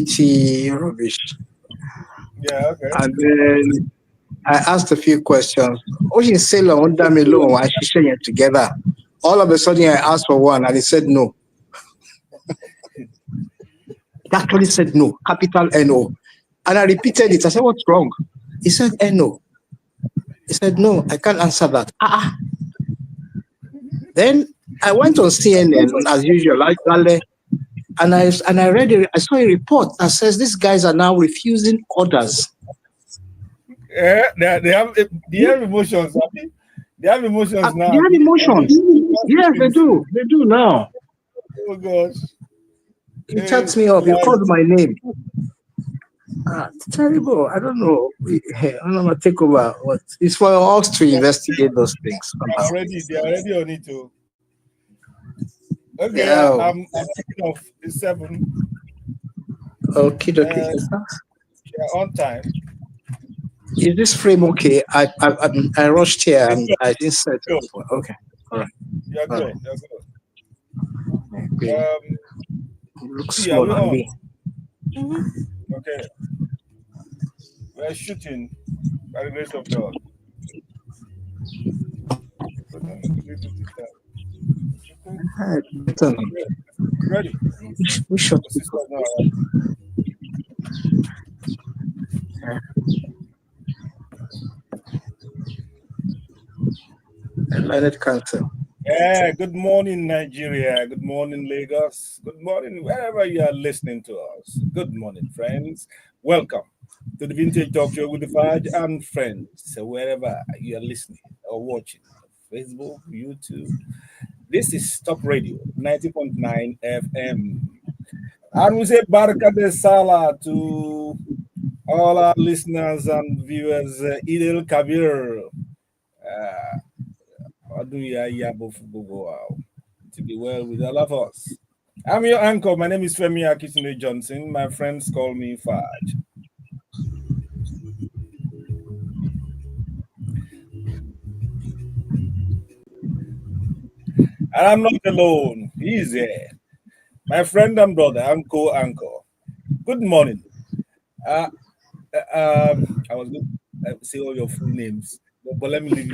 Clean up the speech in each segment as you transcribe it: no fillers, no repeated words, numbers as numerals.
LGBT rubbish. Yeah, okay. And then I asked a few questions. Ocean Sailor under me low and she sharing together. All of a sudden I asked for one and he said no. He actually said no, capital N-O. And I repeated it. I said, what's wrong? He said N-O. He said, no, I can't answer that. Then I went on CNN as usual, and I read I saw a report that says these guys are now refusing orders. Yeah, they have emotions. They have emotions now. They have emotions. Yes, they do. They do now. Oh gosh. He chats me up. He called my name. Terrible. I don't know. I don't know. Take over. What? It's for us to investigate those things. They're already on it too. Okay, Yeah. I'm thinking of 7. Okay. Yeah, on time. Is this frame okay? I rushed here and I didn't set it up. Okay. All right. You're good. Right. You're good. Okay. Looks small on me. Okay. We're shooting by the grace of God. Ready? We shot. Let it cancel. Yeah, good morning, Nigeria. Good morning, Lagos. Good morning, wherever you are listening to us. Good morning, friends. Welcome to the Vintage Talkshow with the Fudge and friends. So wherever you are listening or watching, Facebook, YouTube. This is TopRadio 90.9 FM. And we say Baraka de Sala to all our listeners and viewers. Idil Kabir. To be well with all of us. I'm your anchor. My name is Femi Akintunde-Johnson. My friends call me Fudge. And I'm not alone. He's here. My friend and brother, Anchor. Good morning. I was going to say all your full names, but let me leave you.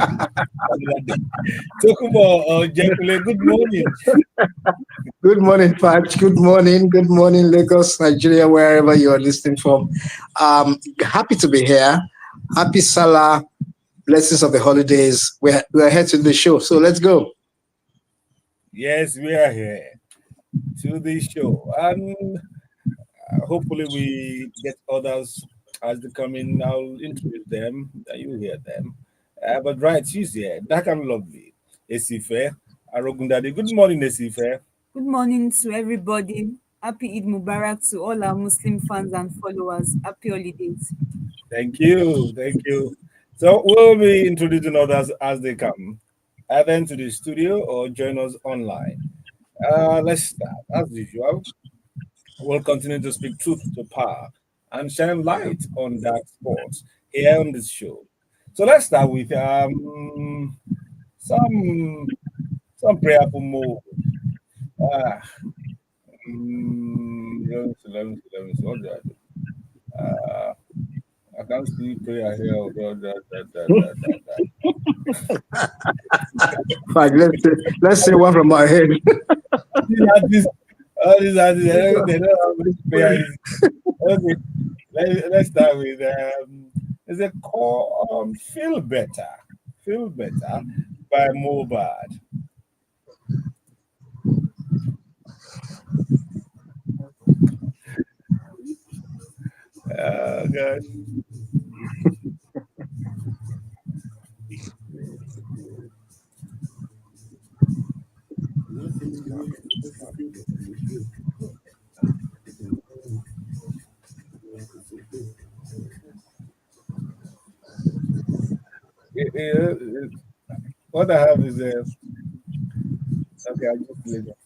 Tokunbo, Ojekunle, good morning. Good morning, Pat. Good morning, Lagos, Nigeria, wherever you are listening from. Happy to be here. Happy Salah, blessings of the holidays. We're here to the show, so let's go. Yes, we are here to the show, and hopefully we get others as they come in. I'll introduce them, and you hear them. But right, she's here. That and lovely. Esife, Ogundadegbe. Good morning, Esife. Good morning to everybody. Happy Eid Mubarak to all our Muslim fans and followers. Happy holidays. Thank you. So we'll be introducing others as they come, either into the studio or join us online. Let's start. As usual, we'll continue to speak truth to power and shine light on dark spots here on this show. So let's start with some prayerful move. Let me see. What did I do? I can't see prayer here. Fine, let's say one from my head. These artists, they don't have much prayer. Okay, let's start with is it called Feel Better by Mobad. Gosh. What I have is okay, I'll just leave it.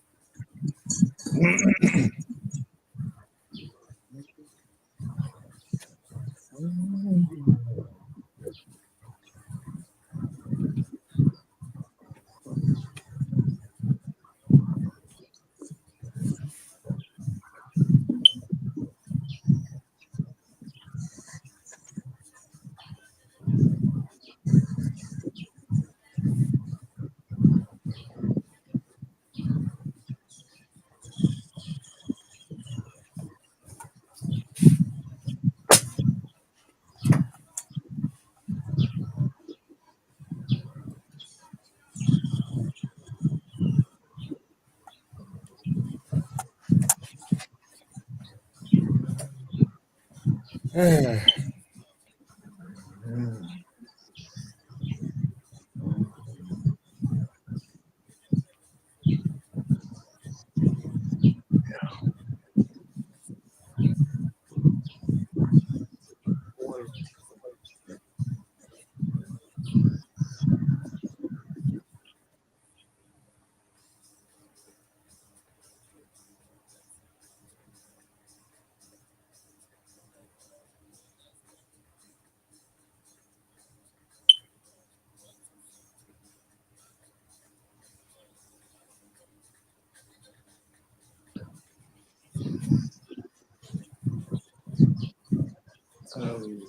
Um,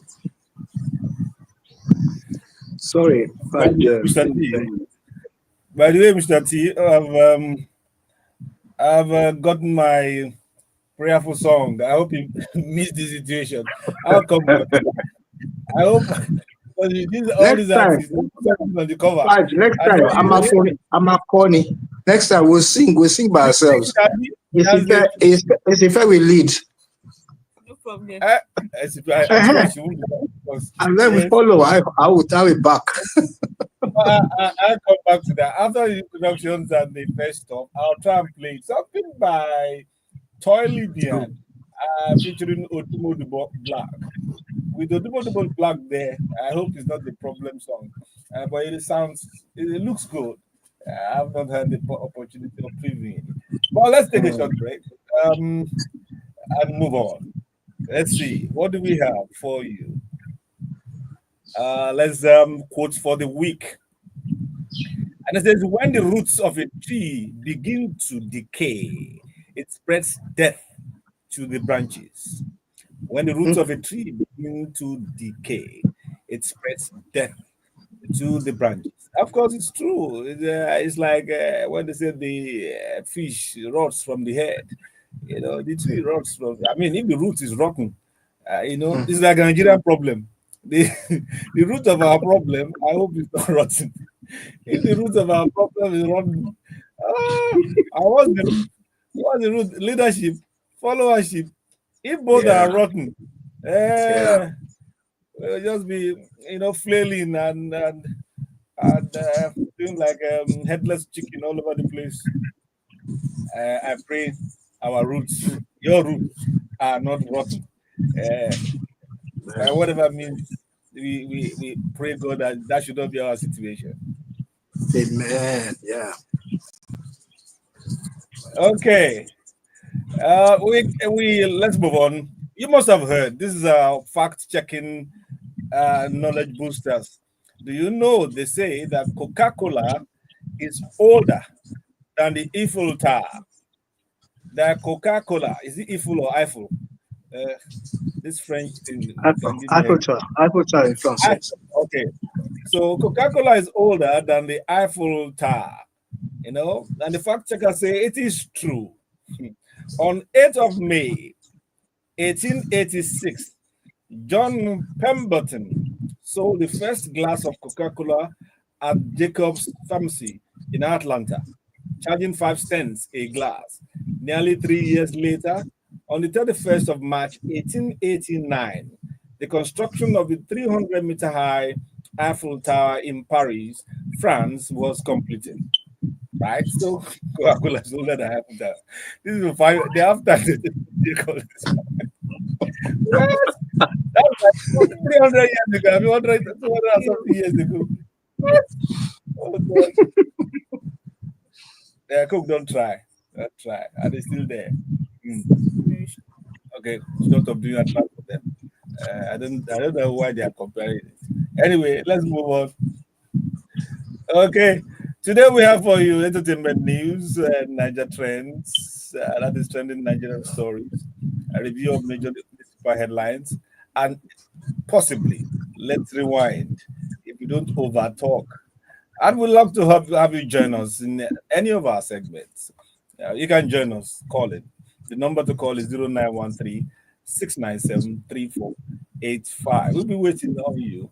sorry, By but the way, Mr. T, by the way, Mr. T, I've gotten my prayerful song. I hope you missed the situation. I'll come back to that. I hope because all next these time, artists on the cover. Next I time, said you I'm a corny. Next time we'll sing by you sing ourselves. that that's it. It's if we lead, No problem. I'm sure uh she will do that because and then we yes, follow. I will back. I'll come back to that after the introductions and the first stuff. I'll try and play something by Toy Lydian, featuring Odumodubo Black. With Odumodubo Black there, I hope it's not the problem song, but it looks good. I have not had the opportunity of previewing it. But let's take a short break um, and move on. Let's see, what do we have for you? Let's quote for the week. And it says, when the roots of a tree begin to decay, it spreads death to the branches. When the roots of a tree begin to decay, it spreads death to the branches. Of course, it's true. It's like when they say the fish rots from the head. The tree rots from. I mean, if the root is rotten, it's like a Nigerian problem. The the root of our problem, I hope it's not rotten. If the root of our problem is rotten, I want the root. What's the root? Leadership, followership. If both Yeah, are rotten, yeah. eh, we'll just be flailing and doing like headless chicken all over the place. I pray our roots, your roots, are not rotten. Uh, by whatever means, we pray God that that should not be our situation. Amen. Yeah. Okay, we let's move on. You must have heard this is a fact checking knowledge boosters. Do you know they say that Coca-Cola is older than the Eiffel Tower? That Coca-Cola is it Eiffel or Eiffel? Uh, this French thing can give me a Apple Tower in France. Eiffel. Okay, so Coca-Cola is older than the Eiffel Tower. And the fact checker say it is true. On 8th of May, 1886, John Pemberton sold the first glass of Coca-Cola at Jacob's Pharmacy in Atlanta, charging 5 cents a glass. Nearly 3 years later, on the 31st of March 1889, the construction of the 300-meter high Eiffel Tower in Paris, France, was completed. Right? So Coca-Cola is older than Eiffel Tower. This is the after they call this. What? That was like 300 years ago. I mean, 100, 200 and something years ago. What? Oh, God. Yeah, Coke, don't try. Don't try. Are they still there? Hmm. Okay, stop doing that for them. I don't know why they are comparing it. Anyway, let's move on. Okay, today we have for you entertainment news, Niger trends, that is trending Nigerian stories, a review of major newspaper headlines, and possibly let's rewind if you don't over talk. And we'd love to have you join us in any of our segments. You can join us, call it. The number to call is 0913 697 3485. We'll be waiting on you,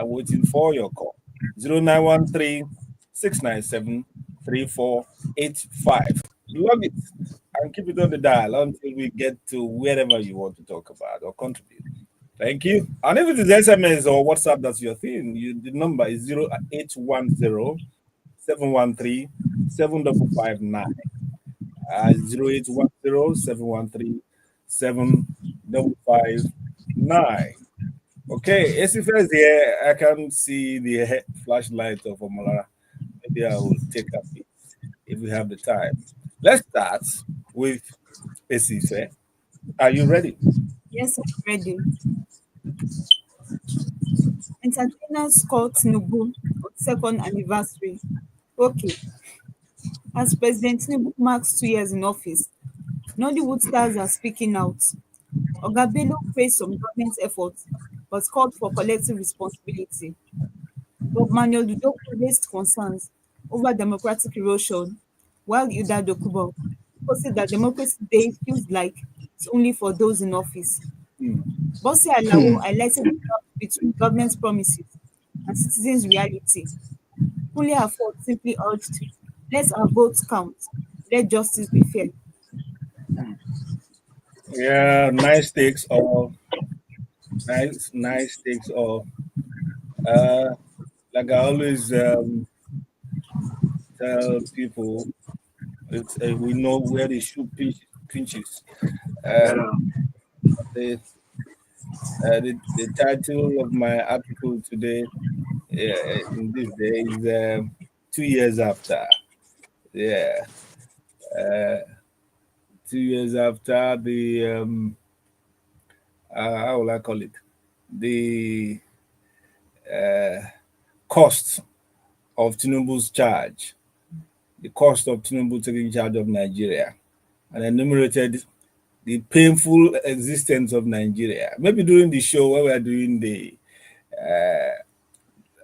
waiting for your call. 0913 697 3485. Log it and keep it on the dial until we get to wherever you want to talk about or contribute. Thank you. And if it is SMS or WhatsApp, that's your thing. The number is 0810 713 7559. 0810 713 7559. Okay, Esife is here. I can see the flashlight of Omolara. Maybe I will take a bit if we have the time. Let's start with Esife. Are you ready? Yes, I'm ready. Entertainers call Tinubu on second anniversary. Okay, as President Tinubu marks 2 years in office, Nollywood stars are speaking out. Oga Bello praised some government efforts but called for collective responsibility. Bob Manuel Dudoko raised concerns over democratic erosion, while Hilda Dokubo posted that Democracy Day feels like it's only for those in office. Hmm. Bosi Alao highlighted the gap between government promises and citizens' reality. Kunle Afod simply urged, let our votes count, let justice be fair. Yeah, nice takes or nice takes or uh like I always tell people, it's we know where the pinches. Uh, Yeah. the, the title of my article today in this day is 2 years after. Yeah, uh, 2 years after the how will I call it? The uh, cost of Tinubu's charge, the cost of Tinubu taking charge of Nigeria, and enumerated the painful existence of Nigeria. Maybe during the show where we are doing the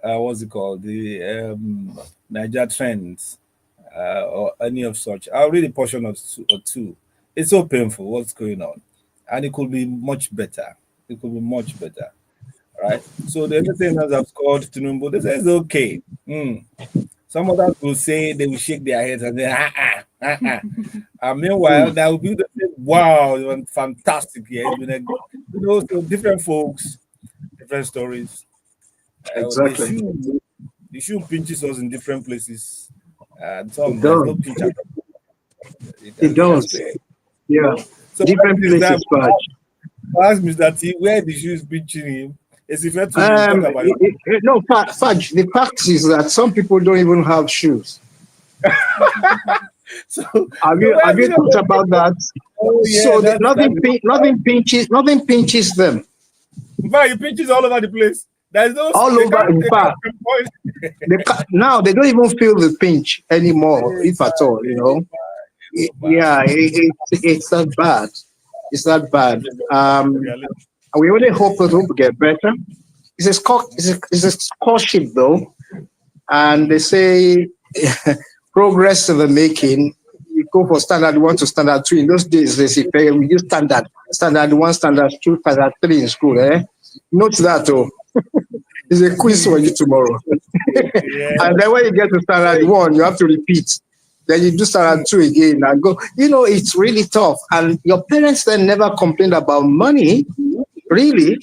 what's it called, the Niger trends or any of such. I'll read a portion of two. It's so painful what's going on, and it could be much better. It could be much better, right? So the entertainers have scored Tinubu. They say it's okay. Some others will say they will shake their heads and say, And meanwhile, Mm, there will be the say, wow, it was fantastic. Yeah, it's been a, so different folks, different stories. Uh, the exactly. shoe, the shoe pinches us in different places. And some It there's does. no pinch at all. You It can see and does. say. Yeah. So what Different is that? places, but Ask Mr. T where the shoe is pinching him. It's if to talk about it. no, Fudge. The fact is that some people don't even have shoes. So, Have so you where have is you it? thought about that? Oh yeah, So that's nothing pinches them. in fact, it pinches all over the place. There's no, All over. In they can't fact, pinpoint. now they don't even feel the pinch anymore, if at all. It's so bad. Yeah, it's not bad. It's not bad. That's a And reality. we only hope it will get better. It's a scholarship though, and they say progress in the making. You go for standard one to standard two. In those days, they say we use standard one, standard two, standard three in school. Note that oh, it's a quiz for you tomorrow. Yeah. And then when you get to standard one, you have to repeat. Then you do standard two again and go. It's really tough. And your parents then never complained about money, really,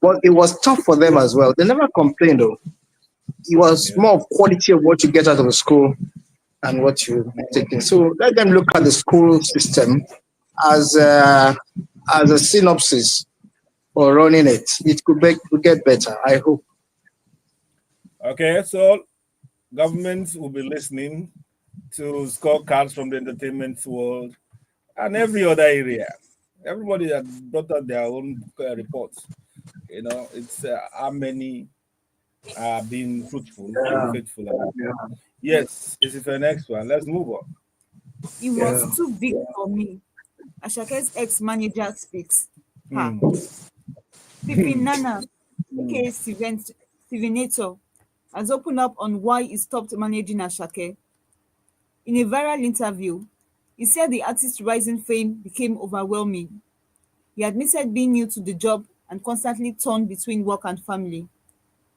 but it was tough for them as well. They never complained though. It was Yeah. more of quality of what you get out of the school and what you take in. So let them look at the school system as a synopsis for running it. It could get better, I hope. Okay, so governments will be listening to scorecards from the entertainment world and every other area. Everybody has brought out their own reports. It's how many are being fruitful and Yeah, faithful. yeah, Yes, this is the next one. Let's move on. It was yeah. too big for me. Ashake's ex-manager speaks. Ha. Hmm. Pippin Nana, aka Stevenator, has opened up on why he stopped managing Ashake. In a viral interview, he said the artist's rising fame became overwhelming. He admitted being new to the job and constantly torn between work and family.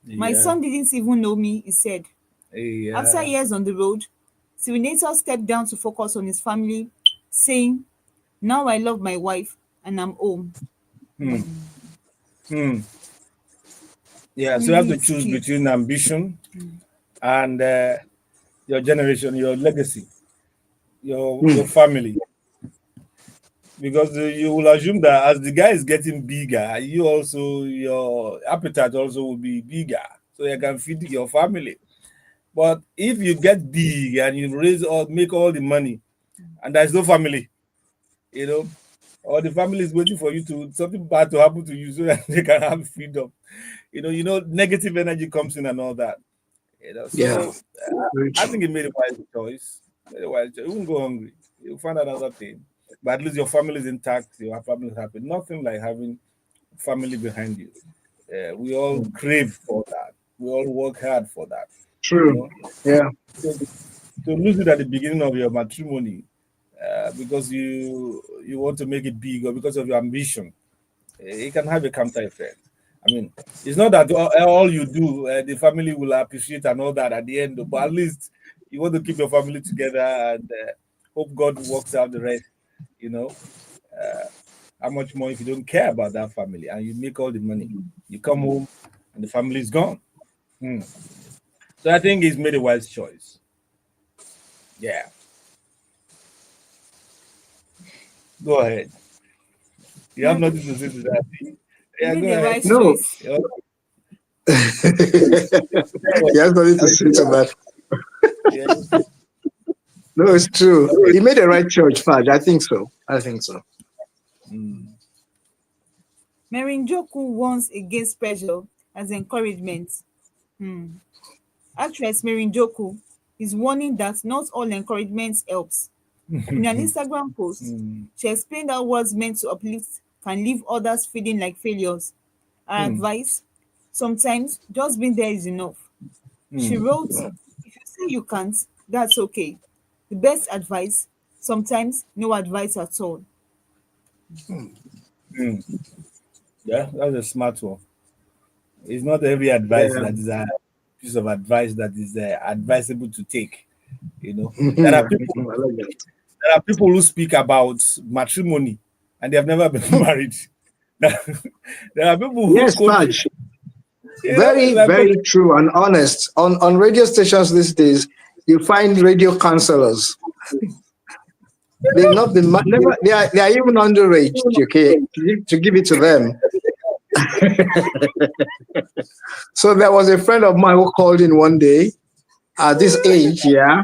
My Yeah, son didn't even know me, he said. After yeah. years on the road, Serenator stepped down to focus on his family, saying, now I love my wife and I'm home. Hmm. Hmm. Yeah, so you have to Please, choose kids. between ambition and your generation, your legacy, your Hmm. family, because you will assume that as the guy is getting bigger, you also your appetite also will be bigger, so you can feed your family. But if you get big and you raise or make all the money, and there's no family, you know, or the family is waiting for you to something bad to happen to you so that they can have freedom. Negative energy comes in and all that. Yeah. So Very I true. think it made a wise choice. Made a wise choice. You won't go hungry. You'll find another thing. But at least your family is intact. Your family is happy. Nothing like having family behind you. We all crave for that. We all work hard for that. You True. know, Yeah. so to lose it at the beginning of your matrimony because you want to make it big or because of your ambition, it can have a counter effect. I mean, it's not that all you do, the family will appreciate and all that at the end, but at least you want to keep your family together and hope God works out the rest. You know, how much more if you don't care about that family and you make all the money, you come home and the family is gone. Hmm. So I think he's made a wise choice. Yeah, go ahead. You have My, nothing to say to that. he Yeah, made go the ahead. right No. choice. You know, He has nothing to say to that. yes. No, it's true. He made the right choice, Fudge. I think so. I think so. Mm. Merinjoku warns against pressure as encouragement. Hmm. Actress Merinjoku is warning that not all encouragement helps. In an Instagram post, Mm. she explained how words meant to uplift can leave others feeling like failures. Her Mm. advice: sometimes just being there is enough. She Mm. wrote, if you say you can't, that's okay. The best advice: sometimes no advice at all. Mm. Yeah, that's a smart one. It's not every advice Yeah. that is a piece of advice that is advisable to take. You know, there are people. I like that. There are people who speak about matrimony and they have never been married. There are people who Yes, coach. Fudge. Very, Like coach. very true and honest. On radio stations these days, you find radio counselors. They've not been never. They are even underage. Okay, to give it to them. So there was a friend of mine who called in one day at this age, yeah,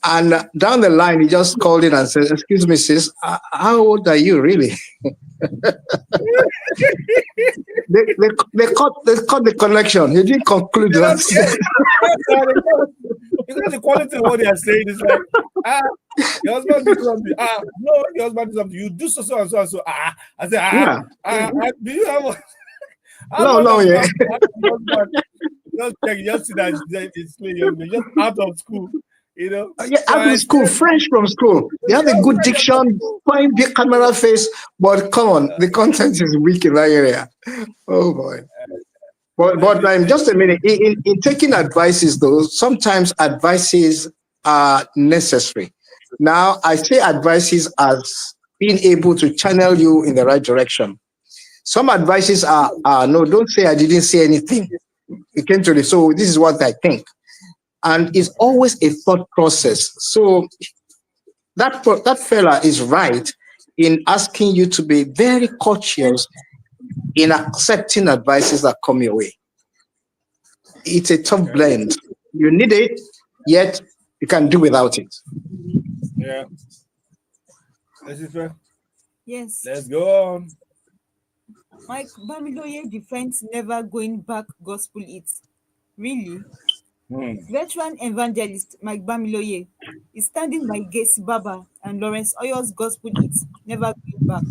and down the line he just called in and said, "Excuse me, sis, how old are you really?" They cut the connection. He didn't conclude Yeah, that. that's how they go. Because the quality of what they are saying is like, ah, your husband did something. No, your husband did something. You do so and so and so. I say, Yeah. do you have how No, long no, have you yeah. had your husband? Just check, just see that it's still young, just out of school, Yeah, So out I of school, explained, fresh from school. They have a just good fresh out of diction, school. fine big camera face, but come on, the content is weak in that area. Oh boy. But They, just a minute. In taking advices, though, sometimes advices are necessary. Now, I say advices as being able to channel you in the right direction. Some advices are no, don't say I didn't say anything. It came to the so this is what I think, and it's always a thought process. So that fella is right in asking you to be very cautious in accepting advices that come your way. It's a tough okay, blend. You need it, yet you can do without it. yeah, this is fair. Yes, Let's go on. Mike Bamiloye defends never going back gospel hits. Really? Hmm. Veteran evangelist Mike Bamiloye is standing by Gacy Baba and Lawrence Oyor's gospel hits Never Going Back.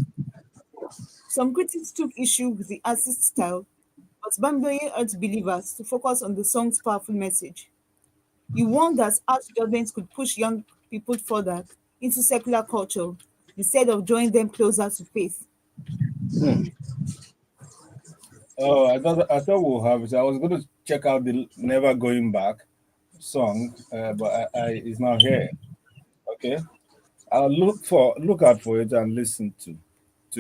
Some critics took issue with the artist's style, but Bamiloye urged believers to focus on the song's powerful message. He warned that harsh judgment could push young people further into secular culture instead of drawing them closer to faith. Oh, I thought we'll have it. I was going to check out the Never Going Back song, but it's not here. Okay, I'll look out for it and listen to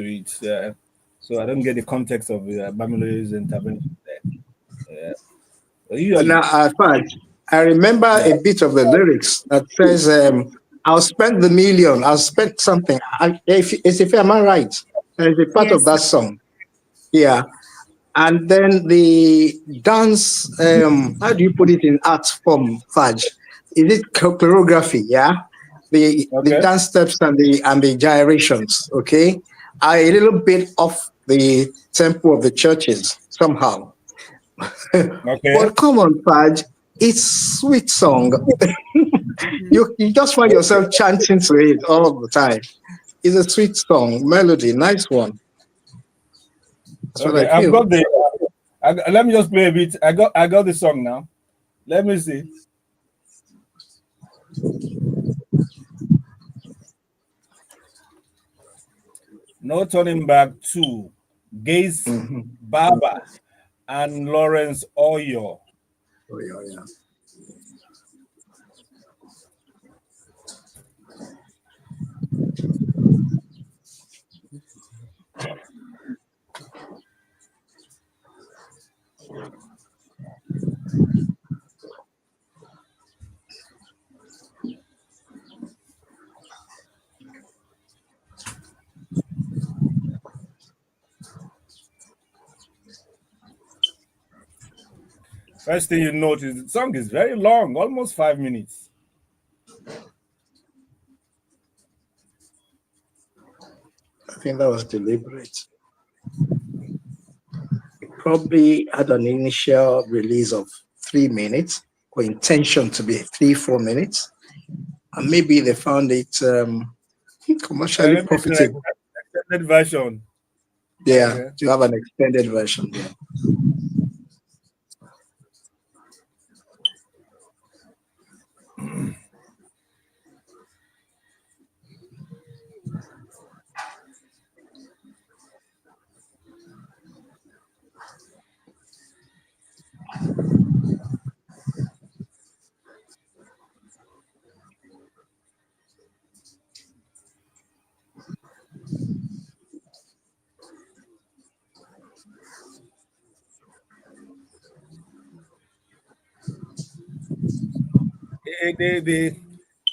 it. So I don't get the context of Bamilo's intervention there. Yeah. Now, Fudge, I remember a bit of the lyrics that says, I'll spend the million, I'll spend something. If am I right? There's a part of Yes, that song. Yeah. And then the dance, how do you put it in art form, Fudge? Is it choreography? Yeah. The Okay. dance steps and the gyrations, okay, are a little bit off the tempo of the churches somehow. Okay. But come on, Fudge, it's sweet song. You just find yourself chanting to it all the time. It's a sweet song, melody, nice one. That's what Okay. I I've feel. got the. Let me just play a bit. I got the song now. Let me see. No Turning Back 2, Gaze Mhm. Baba and Lawrence Oyo. Oh, yeah, yeah. First thing you notice, the song is very long, almost 5 minutes. I think that was deliberate. Probably had an initial release of 3 minutes or intention to be 3, 4 minutes. And maybe they found it commercially Maybe it's an profitable. extended version. Yeah, Okay. to have an extended version. Yeah.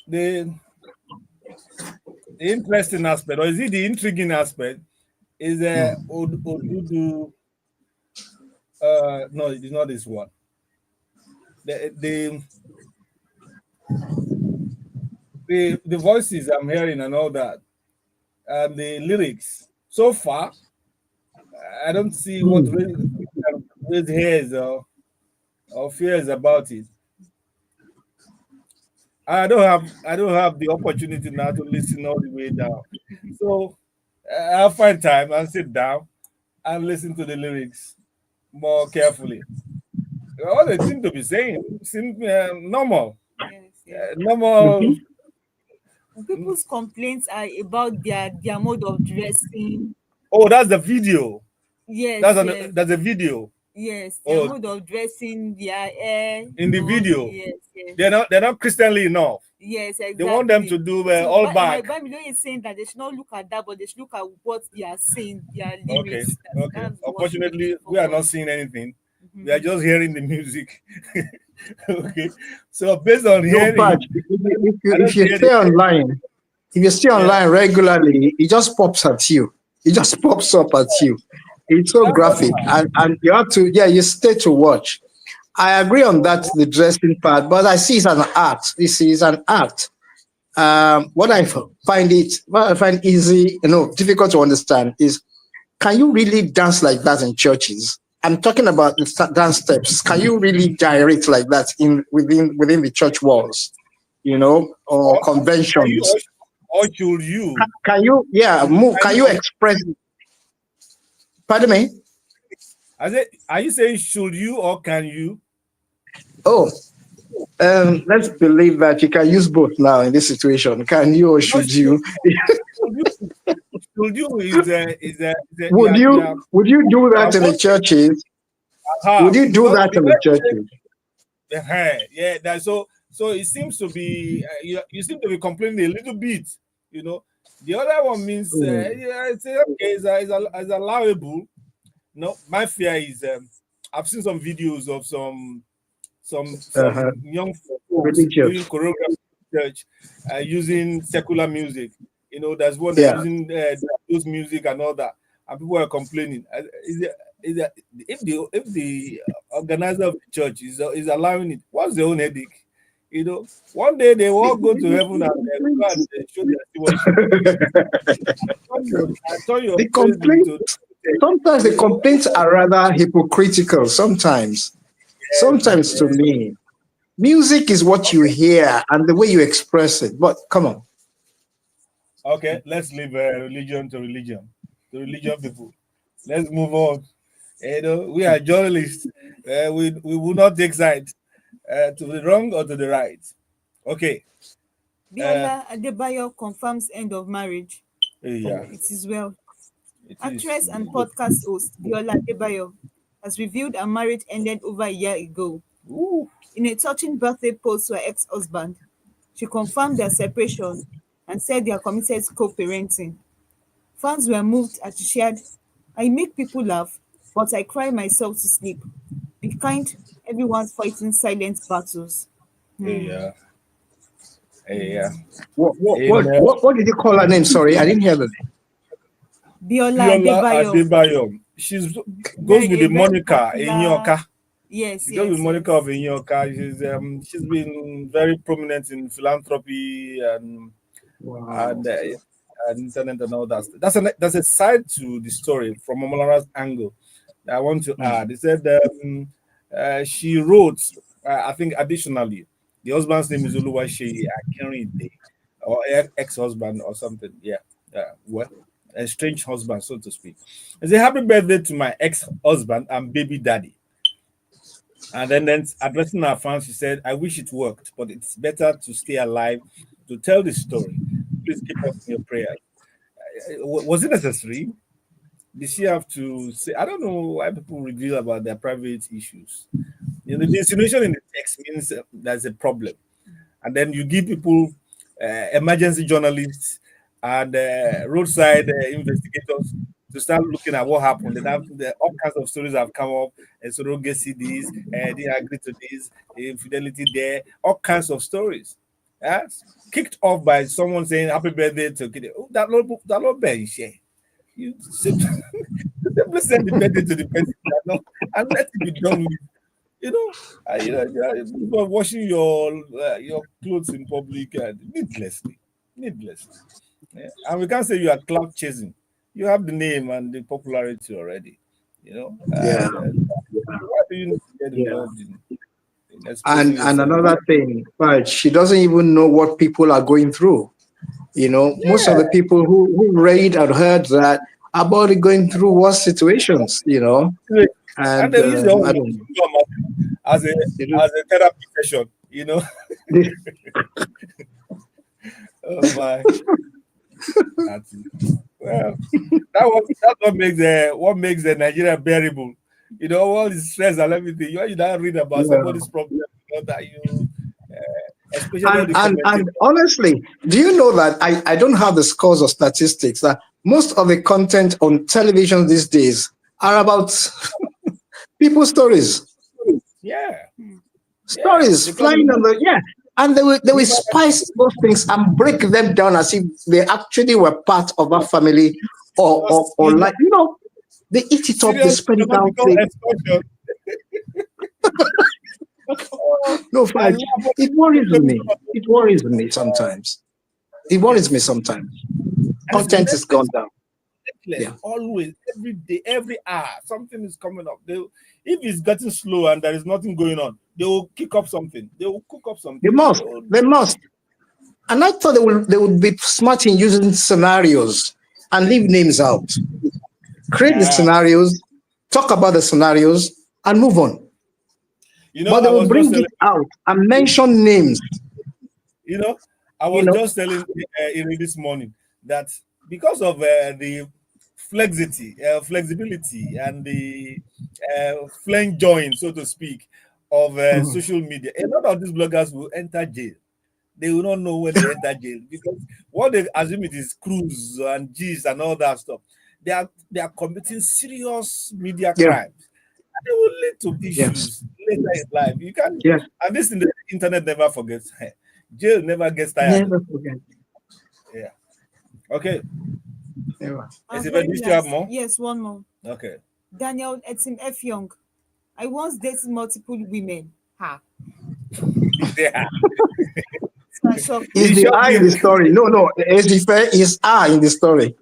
The interesting aspect, or is it the intriguing aspect, is Hmm. Odudu. No, it is not this one. The the voices I'm hearing and all that, and the lyrics. So far, I don't see what Hmm. raise hairs or fears about it. I don't have the opportunity now to listen all the way down. So I'll find time and sit down and listen to the lyrics more carefully. All they seem to be saying seem normal. yes, yes. Normal. Mhm. People's complaints are about their mode of dressing. Oh, that's the video. Yes, yes, That's a video. yes. Their Oh, mode of dressing, their hair, in the video, yes, yes. they're not Christianly enough. Yes, They want them to exactly. do So, all but my back. Bible is saying that they should not look at that, but they should look at what they are saying, their Okay, lyrics. okay. That's what they Unfortunately, should we are not focus. seeing anything. We are Mhm. just hearing the music. Okay. So based on No, Patch, hearing, I if don't you hear stay the online, if you stay yeah. online regularly, it just pops at you. It just pops up at you. It's so That's graphic. normal. And you have to, yeah, you stay to watch. I agree on that, the dressing part, but I see it's an art. This is an art. What I find easy, difficult to understand is, can you really dance like that in churches? I'm talking about the dance steps. Can you really gyrate like that within the church walls, or Can you conventions? or should you? Can you, yeah, move? Can Can you? you express? Pardon me. Are you saying should you or can you? Oh, let's believe that you can use both now in this situation. Can you or No, should you? should you is Would you you would you do are that in the wanting churches? Would you do that in the churches? yeah, that so it seems to be you seem to be complaining a little bit, you know. The other one means, Mm. yeah, it's okay, it's allowable. No, my fear is, I've seen some videos of Uh-huh. some young folks doing Religious. choreography in church, using secular music. There's one they're Yeah. using those music and all that, and people are complaining. Is it, if the organizer of the church is allowing it, what's their own headache? One day they will all go to heaven and go and show their stewardship. I turn your The praise complaint, into, sometimes the you know, complaints are rather hypocritical. Sometimes to yes. me, music is what you Okay, hear and the way you express it. But come on. okay. Let's leave religion to religion people. Let's move on. We are journalists. We will not take sides to the wrong or to the right. Okay. Uh, Biola Adebayo confirms end of marriage. yeah, It is well. it is. Actress and podcast host Biola Adebayo has revealed her marriage ended over a year ago. Ooh, In a touching birthday post to her ex-husband, she confirmed their separation and said they are committed to co-parenting. Fans were moved as she shared, "I make people laugh, but I cry myself to sleep. Be kind, everyone's fighting silent battles." yeah, yeah. What did you call her name? Sorry, I didn't hear the name. Biola Biola Adebayo, Adebayo. She's goes with a the very moniker popular, Enyoka. yes, She goes with yes, moniker of yes. Enyoka. She's been very prominent in philanthropy Wow. and internet and all that. That's a side to the story from Omolara's angle that I want to Mm. add. He said she wrote, I think additionally, the husband's name is Oluwaseyi Akinrinde, or ex-husband or something. Yeah, well, a strange husband, so to speak. He said, "Happy birthday to my ex-husband and baby daddy." And then addressing our fans, she said, "I wish it worked, but it's better to stay alive to tell the story. Please keep us in your prayers." Was it necessary? Did she have to say? I don't know why people reveal about their private issues. The insinuation in the text means there's a problem, and then you give people emergency journalists and roadside investigators to start looking at what happened. And all kinds of stories have come up, and so don't get see this, they agree to this, infidelity there, all kinds of stories. That's kicked off by someone saying happy birthday to Kid. Oh, that not bench, yeah. You simply, you simply send the birthday to the person and let it be done with. You know, you are washing your clothes in public needlessly. Yeah. And we can't say you are clout chasing. You have the name and the popularity already. Yeah. Why do you need to get Yeah. involved in exposing And yourself? another thing, but she doesn't even know what people are going through. Most of Yeah, the people who read and heard that are probably going through worse situations, and and they use their I own don't as a know. as a therapy session. Oh my, that's it. Well, that's what makes the Nigeria bearable. All the stress and everything. You don't read about Yeah. somebody's problem, that especially all And, the and commentators. and honestly, do you know that I don't have the scores or statistics that most of the content on television these days are about people's stories, Yeah, yeah, stories because flying on the yeah, and they will spice those things and break them down as if they actually were part of a family, or like they eat it up, they serious spread it out. economical expansion. No, I Fudge, laugh it worries when me. It worries me sometimes. It worries me yes, sometimes. and it's Content is gone relentless. down. Relentless, Yeah. always, every day, every hour, something is coming up. If it's getting slow and there is nothing going on, they will kick up something. They will cook up They something. must. They must. And I thought they would be smart in using scenarios and leave names out. Create the Ah, scenarios, talk about the scenarios, and move on. But they I will was just bring it telling out and mention names. you know, I You was know. just telling Iri this morning that because of the flexibility, and the flank join, so to speak, of Mhm. social media, a lot of these bloggers will enter jail. they will not know when they enter jail because what they assume it is cruise and G's and all that stuff. They are committing serious media Yeah. crimes. And they will lead to Yes. issues later in life. You can, Yeah. and this in the internet never forgets. Jail never gets tired. Never forget. Yeah. Okay. Never. Is it Very do you still have last. more? Yes, one more. Okay. Daniel Etim F. Young. I once dated multiple women. Ha. Yeah. So I shocked Is He the shocked I in the you. story? No. Esife is I in the story.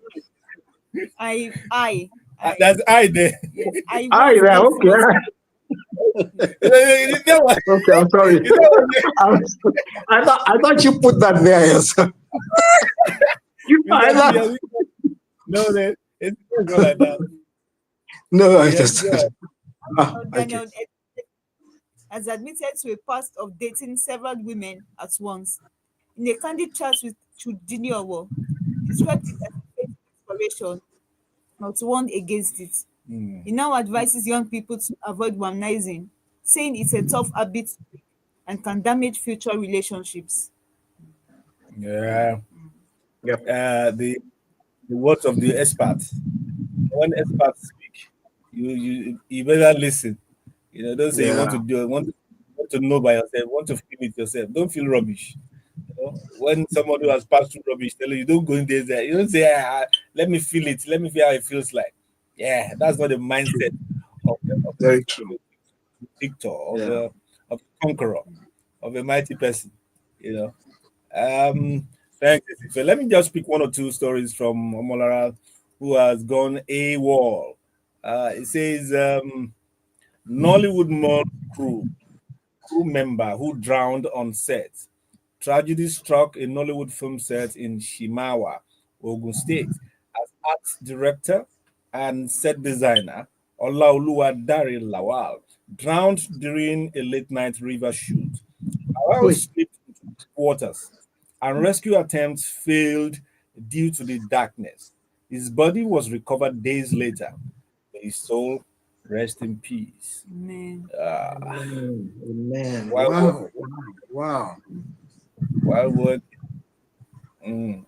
I That's I there. yes, I I, once yeah, dated okay. You know what? Okay, I'm sorry. You know what? I thought you put that there yourself. I Mr. thought, Dia, no, it's not like that. no, I Yes, just yeah. okay. Daniel Etim has admitted to a past of dating several women at once. In a candid chat with Chudiniowo, he described it as a faith inspiration, not warned against it. He now advises young people to avoid womanizing, saying it's a tough habit to break and can damage future relationships. Yeah. Yep. The words of the experts. When experts speak, you better listen. Don't say you want Yeah. to do want to know by yourself, want to feel it yourself. Don't feel rubbish. When somebody who has passed through rubbish tell you don't go in there, you don't say let me feel it, let me feel how it feels like. Yeah, that's not the mindset of Very true. a victor, Yeah. of a conqueror, of a mighty person. You know. Thanks. So let me just pick one or two stories from Omolara, who has gone AWOL. It says Nollywood mall crew member who drowned on set. Tragedy struck a Nollywood film set in Shimawa, Ogun State, as art director and set designer Olaoluwa Dari Lawal drowned during a late night river shoot. Lawal Wait. slipped into waters and rescue attempts failed due to the darkness. His body was recovered days later. May his soul rest in peace. Man. Amen. While work, Wow. Wow. while work, mm,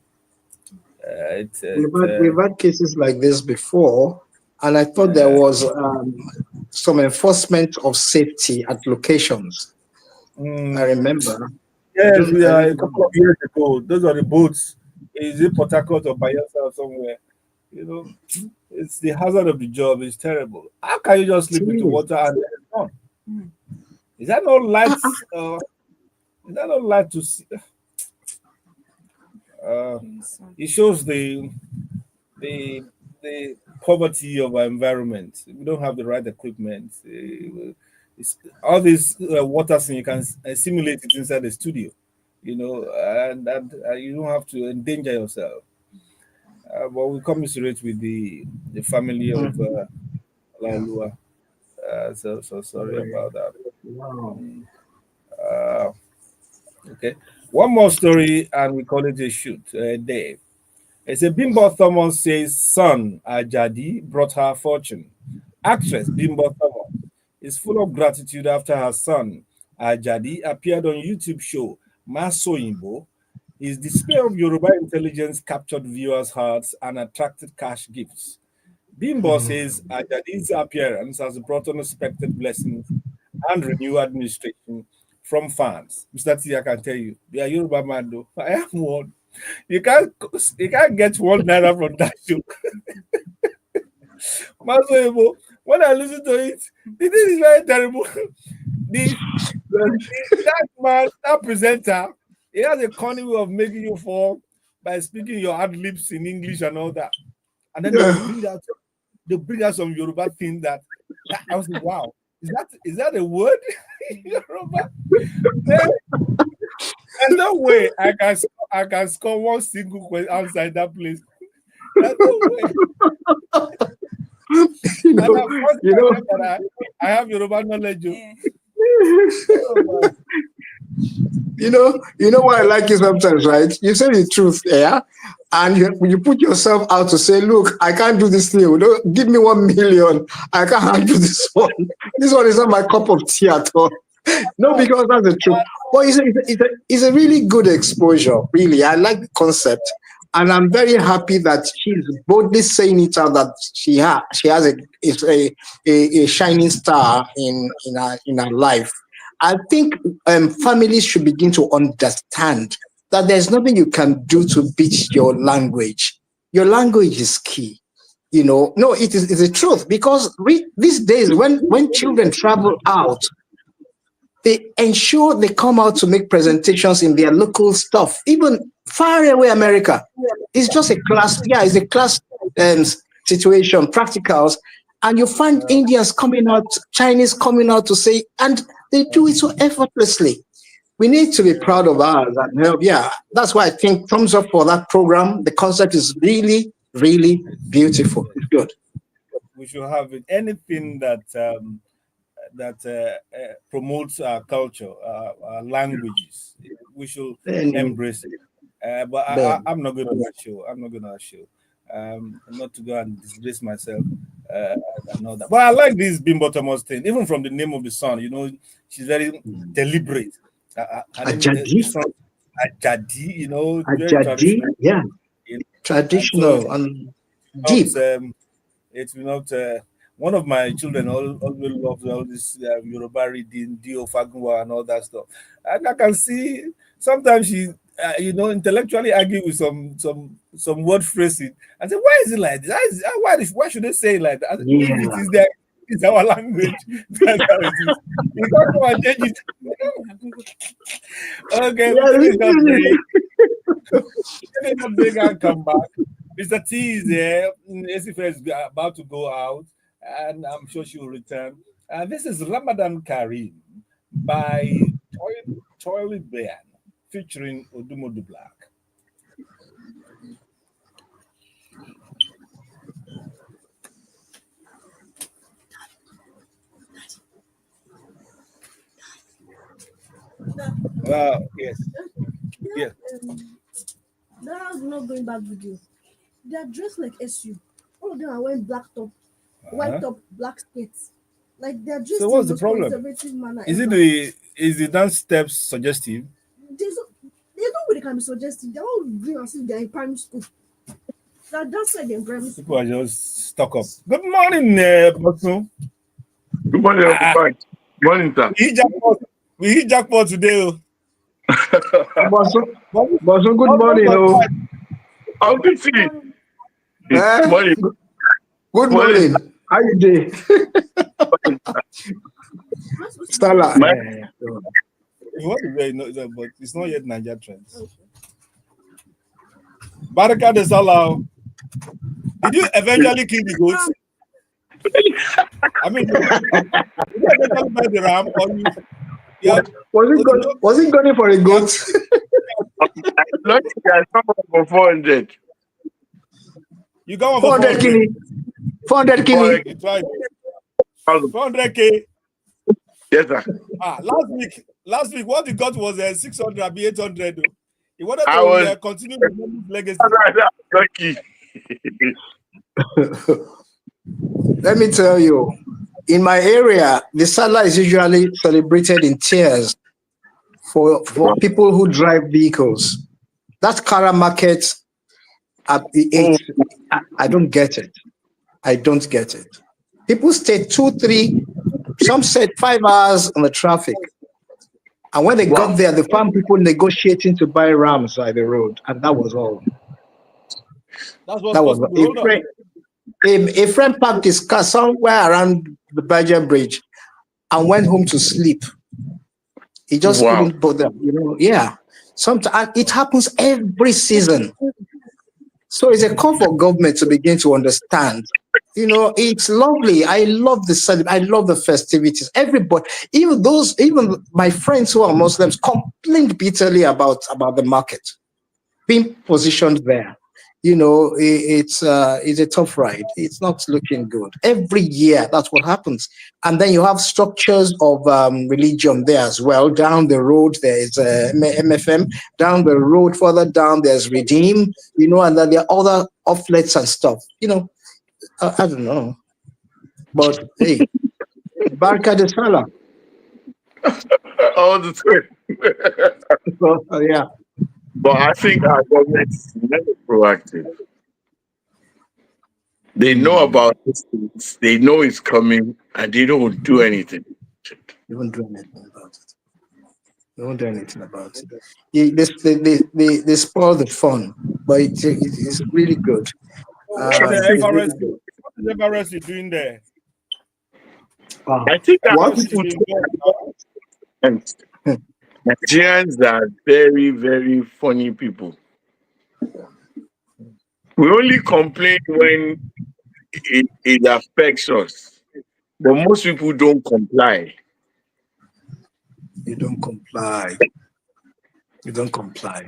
it's We've had cases like this before, and I thought there uh, was some enforcement of safety at locations. I mm, remember. yes, we I are a remember. couple of years ago. Those are the boats. Is it Port Harcourt or Bayelsa or somewhere? You know, it's the hazard of the job. It's terrible. How can you just slip into Serious. water and then it's gone? Mm. Is that not Ah, light? ah. Is that not light to see? Uh, Yes, sir. it shows the poverty of our environment. We don't have the right equipment. All these water thing you can simulate it inside the studio, and you don't have to endanger yourself. But we commiserate with the family of Yeah. Laulua. So sorry about that. Wow. Uh, okay, one more story, and we call it a shoot. Dave. It's a Bimbo Thomas says son Ajadi brought her fortune. Actress Bimbo Thomas is full of gratitude after her son Ajadi appeared on YouTube show Masoyimbo. His display of Yoruba intelligence captured viewers' hearts and attracted cash gifts. Bimbo says Ajadi's appearance has brought unexpected blessings and renewed administration from fans. Mr. T, I can tell you, they are Yoruba man though. I am one. You can't you can't get 1 naira from that show. Masoebo, when I listen to it, the thing is very terrible. That man, that presenter, he has a cunning way of making you fall by speaking your ad libs in English and all that. And then Yeah. they'll bring out some Yoruba thing that I was like, wow, is that a word? Yoruba? There- There's no way I can score one single question outside that place. There's no way. You And know, of course, you know, I have Yoruba knowledge. Yeah. Oh, man. you know what I like you sometimes, right? You say the truth, yeah, and you put yourself out to say, look, I can't do this thing. Don't give me 1 million. I can't handle this one. This one is not my cup of tea at all. No, because that's the truth. But it's a really good exposure, really. I like the concept. And I'm very happy that she's boldly saying it out that she has a shining star in her life. I think families should begin to understand that there's nothing you can do to beat your language. Your language is key. No, it's the truth because these days when children travel out, they ensure they come out to make presentations in their local stuff, even far away America. It's just a class, yeah, it's a class um, situation, practicals. And you find Indians coming out, Chinese coming out to say, and they do it so effortlessly. We need to be proud of ours and help. Yeah, that's why I think thumbs up for that program. The concept is really, really beautiful. It's good. We should have it. Anything that promotes our culture, our languages. We should Then, embrace it. But then, I'm not going on that show. I'm not going on that show. Not to go and disgrace myself and all that. But I like this Bimbo Thomas thing, even from the name of the song. She's very deliberate. Her name Ajadi, is Ajadi. Very Ajadi, traditional. yeah, And so traditional and not deep. it's not one of my children always loves all this Yoruba reading, Dio Fagunwa and all that stuff. And I can see sometimes she intellectually argue with some word phrasing and say, why is it like this? Why should they say it like that? If Yeah, it is there, it's our language. That's how it is. You can't come and change it. Okay, we take a short break. Take a short break and come back. Mr. T is there. Esife is about to go out, and I'm sure she will return. And this is Ramadan Karim by Toily Bear featuring Odumodu Black. Yes. Yeah. Yes. That's not going back video. They are dressed like SU. All of them are wearing black top, white top, black skates. Like they are dressed So in the what's the most problem? conservative manner Is it ever. the dance steps suggestive? There's no way they can be suggesting. They're all doing as if they're in primary school. That's why they're in primary school. People are just stuck up. Good morning, Bosun. Good morning, everybody. Morning, sir. We hit jackpot today. Bosun, But good morning. Oh, How good to see you? eh? Morning. Good Morning, morning. How you doing, Am I supposed to be Stella? My- what is there? But it's not yet Niger trends. Baraka de Salah. Did you eventually kill the goats? I mean, did you eventually buy the ram or you? Yeah, Was it going for a goat? I lost for 400. you got one for 400 kili. 400 kili. You tried 400k. Yes, sir. Last week, what you got was 600, I'll be 800. He wanted I was to continue the family's legacy. lucky. Let me tell you, in my area, the Salah is usually celebrated in tears for people who drive vehicles. That Kara market, I don't get it. I don't get it. People stay 2, 3, some said 5 hours on the traffic. And when they got there, they found people negotiating to buy rams by the road. And that was all. That's what's That was possible. Hold on. a friend parked his car somewhere around the Baja Bridge and went home to sleep. He just couldn't bother, Yeah. Sometimes it happens every season. So it's a call for government to begin to understand. It's lovely. I love I love the festivities. Everybody, even my friends who are Muslims, complained bitterly about the market being positioned there. It's a tough ride. It's not looking good. Every year, that's what happens. And then you have structures of religion there as well. Down the road, there is MFM. Down the road, further down, there's Redeem. And then there are other offlets and stuff. I don't know. But hey, Barca de Salah. all the time. So, yeah. But I think our government is never proactive. They know about these things, they know it's coming, and they don't do anything. They won't do anything about it. They won't do anything about it. They spoil the fun, but it's really good. What is the It's really FRSC? good. What is the FRSC doing there? I think that What? FRSC is people doing what and Nigerians are very, very funny people. We only complain when it affects us, but most people don't comply. You don't comply. You don't comply.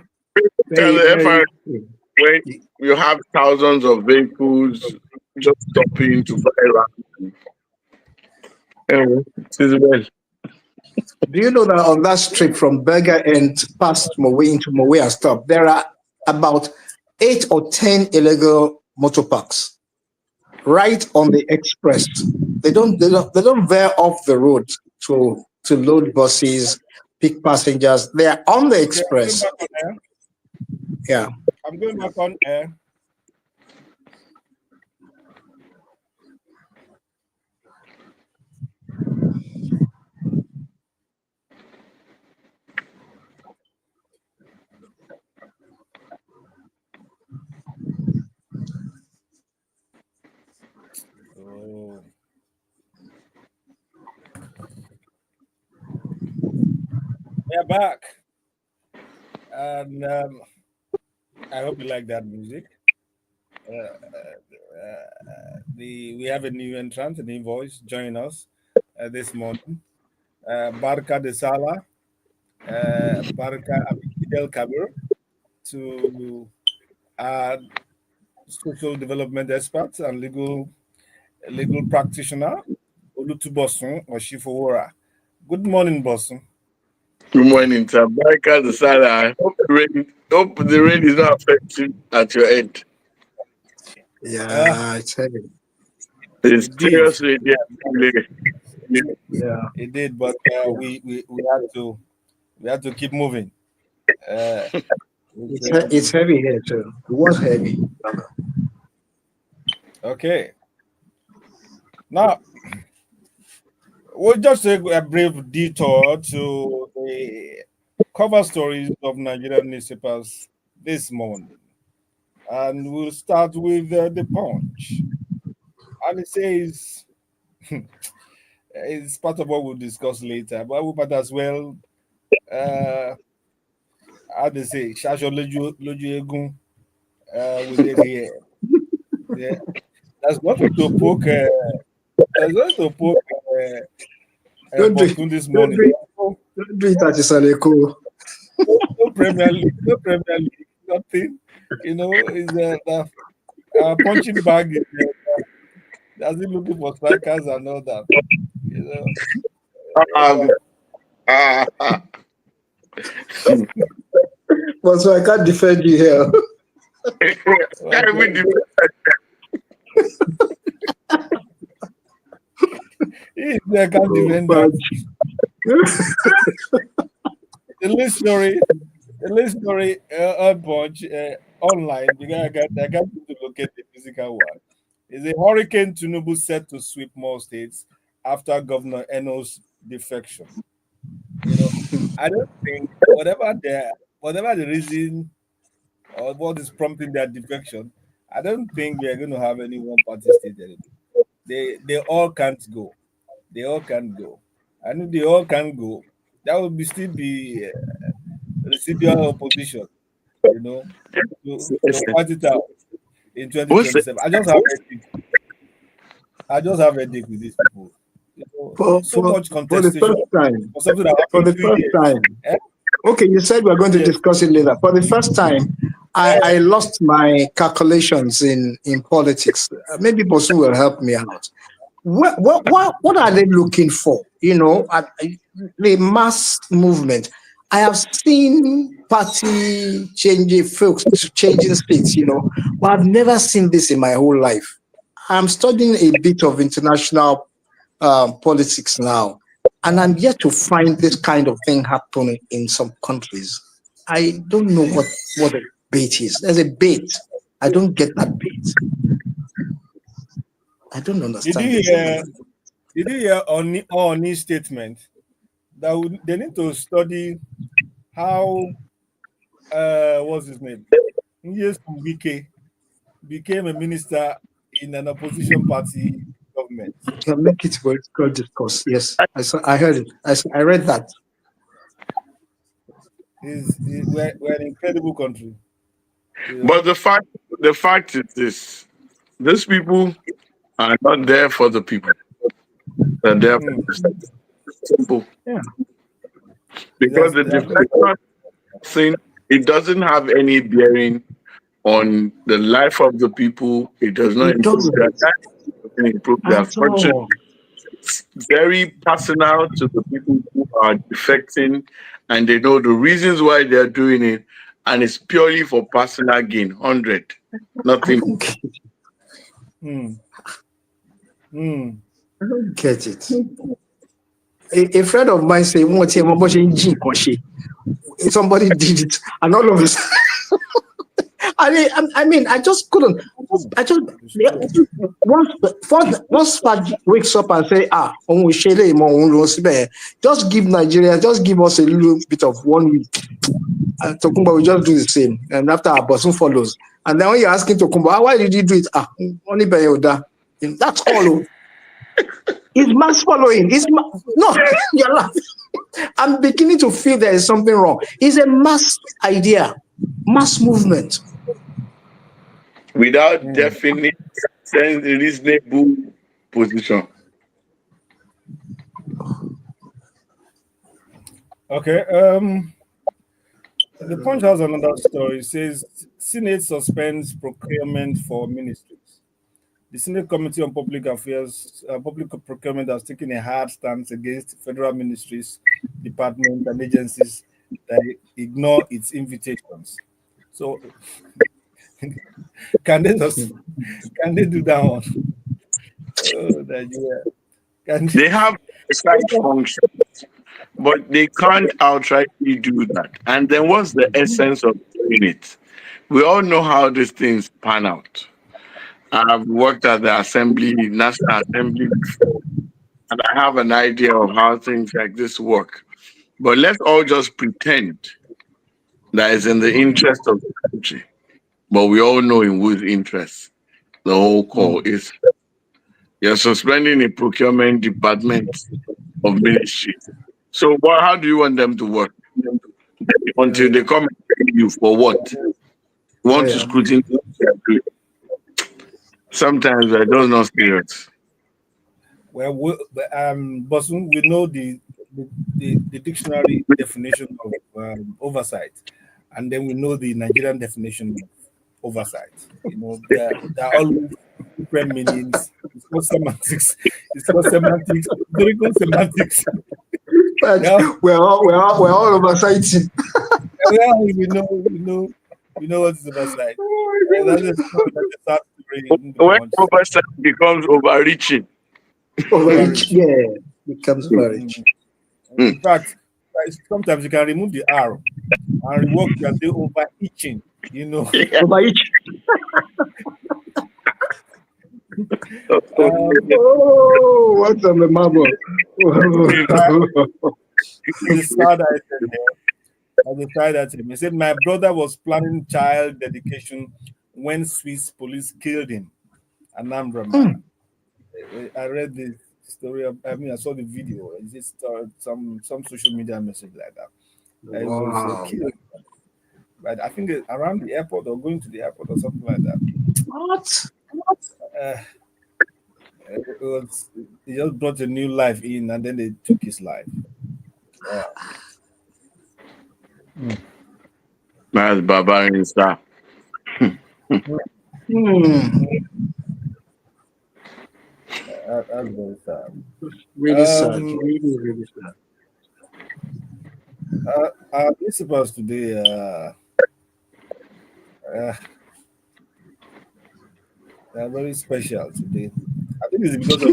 Tell Very, the very. FRS when you have thousands of vehicles just stopping to buy around. Anyway, it is well. Do you know that on that strip from Berger End past Mowe into Mowe and stop, there are about 8 or 10 illegal motor parks right on the express. They don't veer off the road to load buses, pick passengers. They are on the Okay, express. Yeah. I'm going back on air. Oh. We're back. And I hope you like that music. We have a new entrant, a new voice join us this morning. Barka de Sala, Barka Abidel Kabir, to social development expert and legal practitioner, Bosun Osifowora. Good morning, Bosun. Good morning, sir. Barika the Sada. I hope the rain is not affecting at your end. Yeah, it's heavy. It's It did. seriously there. Yeah. It did, but we had to keep moving. Uh, It's heavy here too. It was heavy. okay. Now we'll just take a brief detour to the cover stories of Nigerian newspapers this morning, and we'll start with the Punch. And it says it's part of what we'll discuss later, but we might as well. Uh, how they say, Shasho Loju Egun, with it here. Yeah, that's nothing to poke. That's nothing to poke. Don't do Bosun this don't morning. do don't do it at Isaleko. No Premier League, no Premier League, nothing. You know, is the punching bag is does he looking for strikers and all that. You know, Um, ah, But so I can't defend you here. Can't even defend I can't defend that. The list story on Punch online because I got to look at the physical one. Is a Hurricane Tinubu set to sweep more states after Governor Eno's defection. You know, I don't think whatever the reason or what is prompting their defection, I don't think we are going to have any one party state anymore. They all can't go. They all can't go. And if they all can't go, that would still be residual opposition, you know, to fight it out in What's it? 2027. I just have a headache with these people. You know, so much For the contestation first time. for something that For happened the 2 first years. time. Eh? Okay, you said we're going to Yes. discuss it later. For the first time, I lost my calculations in politics. Maybe Bosu will help me out. What are they looking for? You know, the mass movement. I have seen party changing folks changing states, you know, but I've never seen this in my whole life. I'm studying a bit of international politics now, And I'm yet to find this kind of thing happening in some countries. I don't know what a bait is. There's a bait. I don't get that bait. I don't Did understand you this. hear? Did you hear on his statement that they need to study how what's his name? Yes, Wike became a minister in an opposition party government. I'll make it work. God discuss. Yes, I heard it. I read that. We're an incredible country. You know? But the fact is this: these people are not there for the people. They're there for Hmm. themselves. Simple. Yeah. Because the They are doing deflection thing, it doesn't have any bearing on the life of the people. It does not It improve their doesn't life. It doesn't improve their at fortune. all. It's very personal to the people who are defecting, and they know the reasons why they're doing it, and it's purely for personal gain. 100, I nothing. don't get it. Hmm. Hmm. I don't get it. A friend of mine said, "Wọ́n ti ẹ̀ mọ bó ṣe ń jí nǹkan ṣe." Somebody did it, and all of us. I mean, I just couldn't. I just once Faj wakes up and say, òun ò ṣe eléyìí mọ́, òun lọ síbẹ̀. Just give Nigeria, just give us a little bit of 1 week. And Tokunbo will just do the same, and after our Bosun follows. And then when you're asking Tokunbo, why did you do it? Only by Yoda. That's all. It's mass following. No, you're laughing. I'm beginning to feel there is something wrong. It's a mass idea, mass movement. Without definite, reasonable position. Okay. The Punch has another story. It says Senate suspends procurement for ministries. The Senate Committee on Public Affairs, Public Procurement has taken a hard stance against federal ministries, departments, and agencies that ignore its invitations. So, can they do that one? Oh, Nigeria. They have a side function, but they can't outrightly do that. And then what's the essence of doing it? We all know how these things pan out. I've worked at the National Assembly before, and I have an idea of how things like this work. But let's all just pretend that it's in the interest of the country. But we all know in whose interest the whole call is. You're suspending a procurement department of ministry. So how do you want them to work? Until they come and pay you for what? You want to scrutinize what they are doing. Sometimes I don't know serious. Well, Bosun, we know the dictionary definition of oversight, and then we know the Nigerian definition of oversight. You know, there are always different meanings. It's not semantics. It's not semantics. Historical semantics. But we're all oversighting. Well, we know what is oversight. That's a sad story in the When Punch. oversight becomes overreaching. Overreach, yeah, becomes overreach. In fact, sometimes you can remove the R and rework you and say overreaching. You know. Overreach. Um, What's on the marble? the sad item here. The sad item. He said, "My brother was planning child dedication when Swiss police killed him." Anambra man. I read the story. I saw the video. It's just some social media message like that. It was killed. But I think around the airport or going to the airport or something like that. What? He just brought a new life in, and then they took his life. That's barbarian stuff. That's very sad. Really sad. Really, really sad. Our principals today they are very special today. I think it's because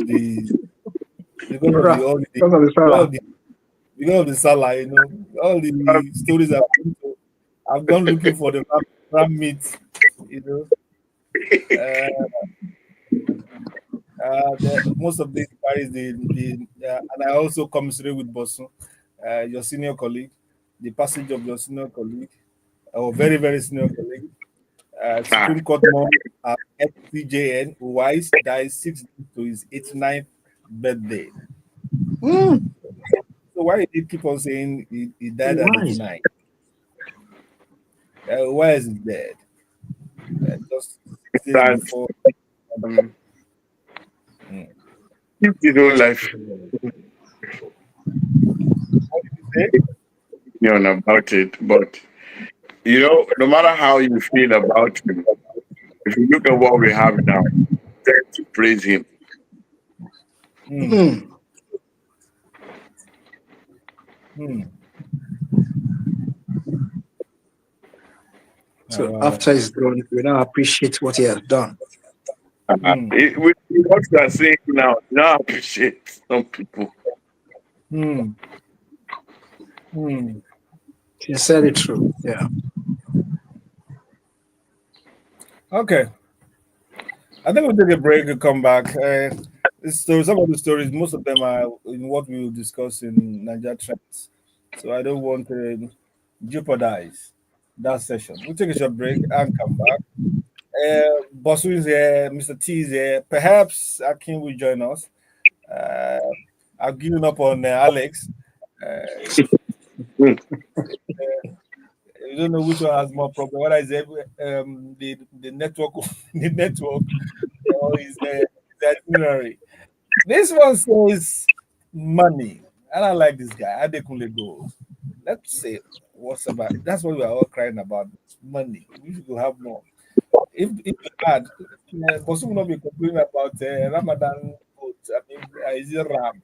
because of the holiday, Because of the because fella. of the because of the Salah, all the stories I've gone looking for the ram meat, you know. Most of these carries and I also commiserate with Bosun, your senior colleague, the passage of your senior colleague, our very, very senior colleague, Supreme Court Mom FCJN Wise dies 6 days to his 89th birthday. Mm. So why did he keep on saying he died at Why? 89? Why is he dead? Just 6 days That before. um, Mm. lived his own life. What did you say? About it, but no matter how you feel about him, if you look at what we have now, tend to praise him. Mm. Mm. Mm. So after he's gone, we now appreciate what he has done. Mm. With what you are saying now I appreciate some people. Mm. Mm. He said it true. Yeah. Okay, I think we'll take a break and come back. Some of the stories, most of them are in what we will discuss in Niger Trends. So I don't want to jeopardize that session. We'll take a short break and come back. Bosu is here, Mr. T is here. Perhaps Akin will join us. Uh, I've given up on Alex. Uh, Mm. you don't know which one has more problem. Whether it's the network, the network, or his itinerary. This one says money. And I like this guy, Adekunle Gold. Let's say what's about that's what we are all crying about. Money. We should have more. If you had, Bosun will not be complaining about Ramadan food. I mean, is it Ram?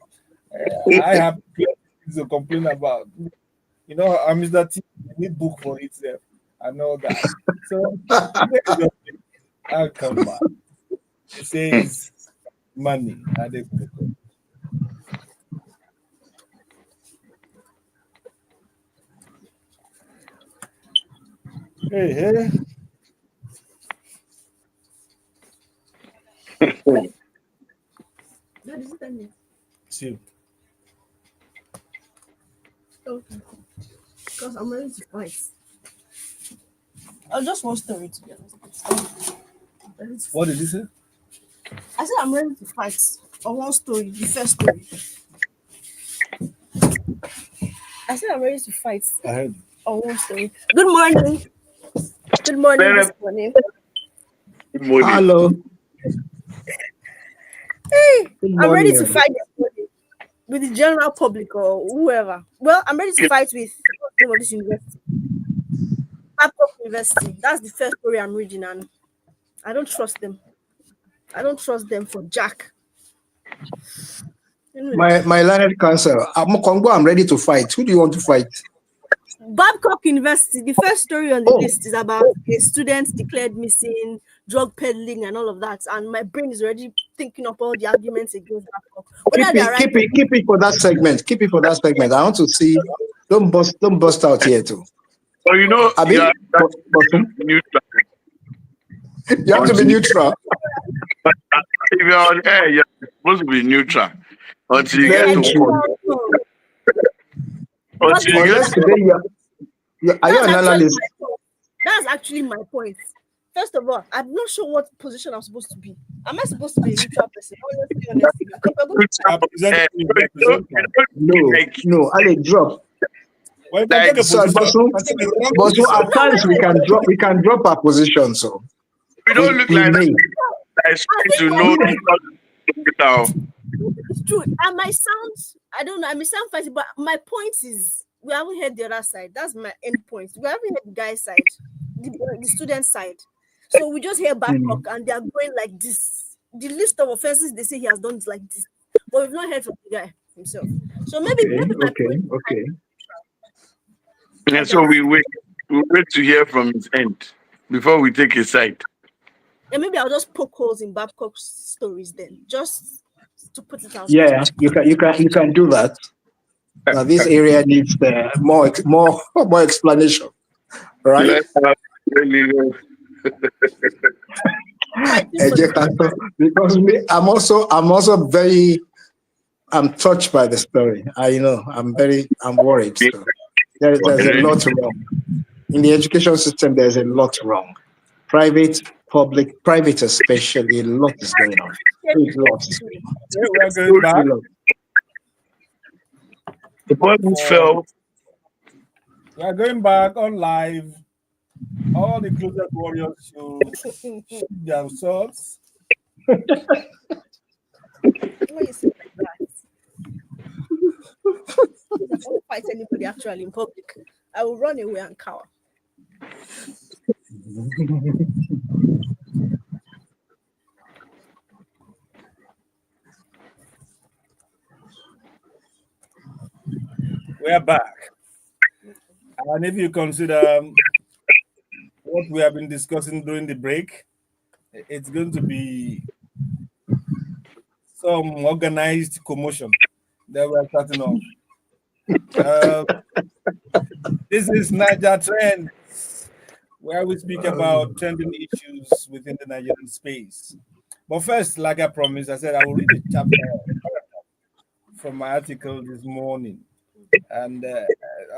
I have plenty things to complain about. Mr. T, you need book for itself and all that. So, I'll come back. It says money. Adekunle Gold. Hey, hey. That is it, Anya. See. Okay. Because I'm ready to fight. I just one story, to be honest. Ready to What did you say? I said I'm ready to fight on one story, the first story. I said I'm ready to fight I heard. on one story. Good morning. Good morning this morning. Good morning. Hello. Hey, Good I'm ready morning, to fight this morning with the general public or whoever. Well, I'm ready to fight with what's the name of this university. Babcock University. That's the first story I'm reading, and I don't trust them. I don't trust them for Jack. My Anyways, learned counsel. I'm ready to fight. Who do you want to fight? Babcock University, the first story on the Oh, list is about a student declared missing, drug peddling, and all of that. And my brain is already thinking up all the arguments against Babcock. Whether they're right or keep it for that segment. Keep it for that segment. I want to see. Don't bust out here too. So Abi, you are Bosun, neutral. you have to be Until neutral. if you're on air, you're supposed to be neutral until you get Very to true. work. but Until you get Unless to today are you that's an actually analyst? my point. That's actually my point. First of all, I'm not sure what position I'm supposed to be. Am I supposed to be a neutral person? Honestly, capable. neutral. Represent You represent. No, like no. Ale, drop. Well, you can take a So, position. Bosun, You can take the wrong Bosun, position. at times we can drop our position. So we don't look we like may. that. Is I trying think to my know point now. it's true. I might sound, I don't know, I may sound fancy, but my point is we haven't heard the other side. That's my end point. We haven't heard the guy's side, the student side. So we just hear Babcock and they are going like this. The list of offenses they say he has done is like this, but we've not heard from the guy himself. So maybe my point is Okay. And I so guess. we wait to hear from his end before we take a side. And maybe I'll just poke holes in Babcock's stories then. Just to put it out. Yeah, you can do that. Now this area needs more explanation, right? Let's have really Fighting for the Because I'm also very touched by the story. I'm worried. So there's a lot wrong in the education system. There's a lot wrong. Private, public, private especially, a lot is going on. A lot. Yeah, we are going back the button for fell. we are going back on live. All the closet warriors should shoot their swords. Why you say like that? If I don't fight anybody actually in public, I will run away and cower. We are back. And if you consider what we have been discussing during the break, it's going to be some organized commotion that we are starting off. This is Niger Trends, where we speak about trending issues within the Nigerian space. But first, like I promised, I said I will read a chapter from my article this morning, and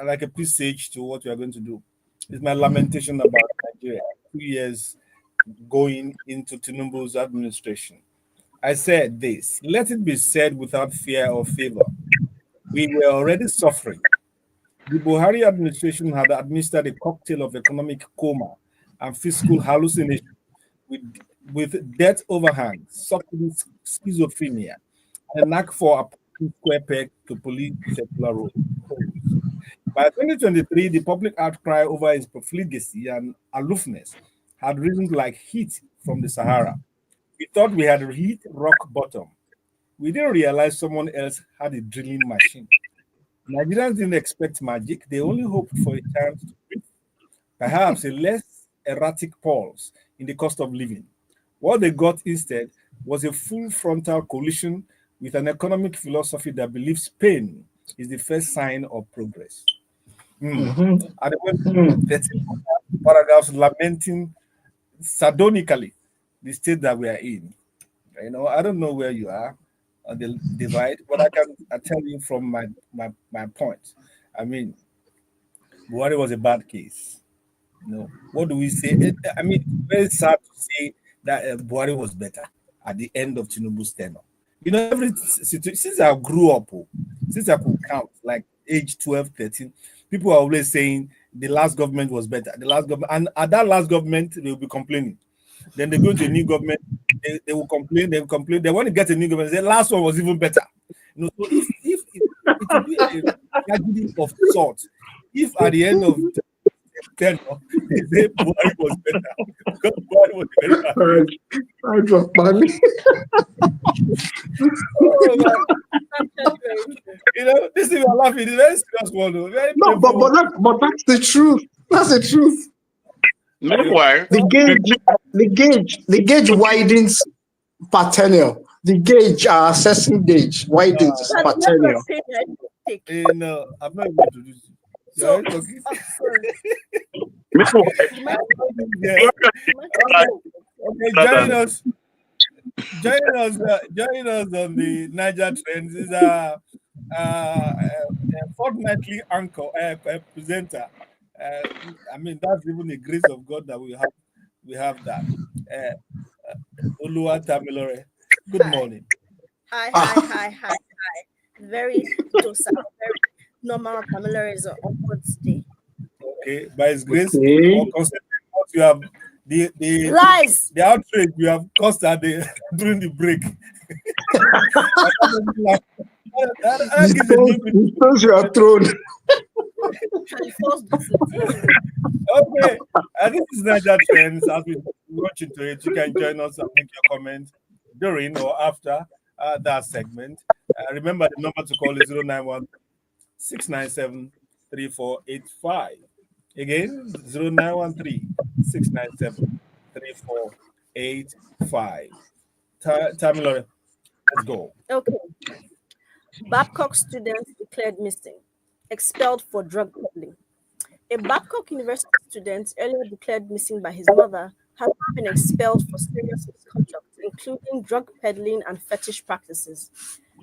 like a presage to what we are going to do. It's my lamentation about Nigeria. 2 years going into Tinubu's administration. I said this, let it be said without fear or favor. We were already suffering. The Buhari administration had administered a cocktail of economic coma and fiscal hallucination with, with debt overhang, subsidy schizophrenia, and a knack for a square peg to police secular roles. By 2023, the public outcry over his profligacy and aloofness had risen like heat from the Sahara. We thought we had hit rock bottom. We didn't realize someone else had a drilling machine. Nigerians didn't expect magic, they only hoped for a chance to breathe. Perhaps a less erratic pulse in the cost of living. What they got instead was a full frontal collision with an economic philosophy that believes pain is the first sign of progress. Mhm. And they went 13 paragraphs lamenting sardonically the state that we are in. I don't know where you are on the divide, but I tell you from my point. I mean, Buhari was a bad case. What do we say? I mean, it's very sad to say that Buhari was better at the end of Tinubu's tenure. Every situation, since I grew up, since I could count, like age 12, 13, people are always saying the last government was better. The last government, and at that last government, they will be complaining. Then they go to a new government, they will complain, they will complain. They want to get a new government. The last one was even better. So if it will be a tragedy of sorts, if at the end of the tenure, they say Buhari was better, because Buhari was very bad. I got money. Oh, this thing you're laughing is very serious one, though. Very No, painful one. but that's the truth. That's the truth. Meanwhile, The gauge widens per tenure. The gauge, assessing gauge, widens But per the level tenure. of pain I didn't take. I'm not able to do this. So, You're talking. sorry. meanwhile, Yeah. Okay, join Brother. us. Join us on the Niger Trends. Is a fortnightly anchor presenter. I mean, that's even the grace of God that we have that. Oluwa Tamilore. Good Hi. morning. Hi. Very docile, very normal familiarism on God's day. Okay, by His grace, Okay. or considering what you have the Lies. the outrage you have caused at during the break. That gives a new The stones you are thrown. Actually, false discipline. Okay, this is Niger Trends. As we watch into it, you can join us and make your comments during or after that segment. Remember, the number to call is 091 697 3485. Again, 0913 697 3485. Tamilore, Let's go. Okay. Babcock student declared missing, expelled for drug peddling. A Babcock University student, earlier declared missing by his mother, has now been expelled for serious misconduct, including drug peddling and fetish practices.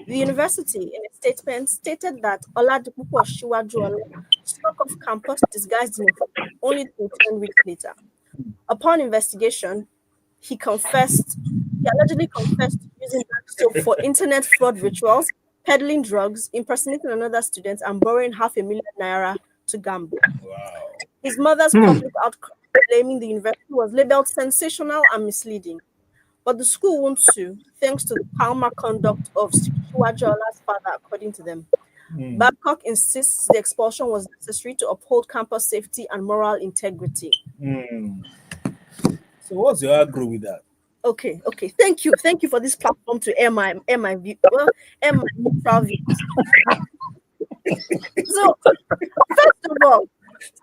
The university, in a statement, stated that Oladipupo Shiwajuola struck off campus disguised in a only to return weeks later. Upon investigation, he allegedly confessed to using black soap for internet fraud rituals, peddling drugs, impersonating another student, and borrowing ₦500,000 to gamble. Wow. His mother's public outcry blaming the university was labeled sensational and misleading. But the school won't sue, thanks to the calmer conduct of Shiwajuola's father, according to them. Babcock insists the expulsion was necessary to uphold campus safety and moral integrity. So what's your aggro with that? Okay. Thank you for this platform to air my view, air my neutral views. So, first of all,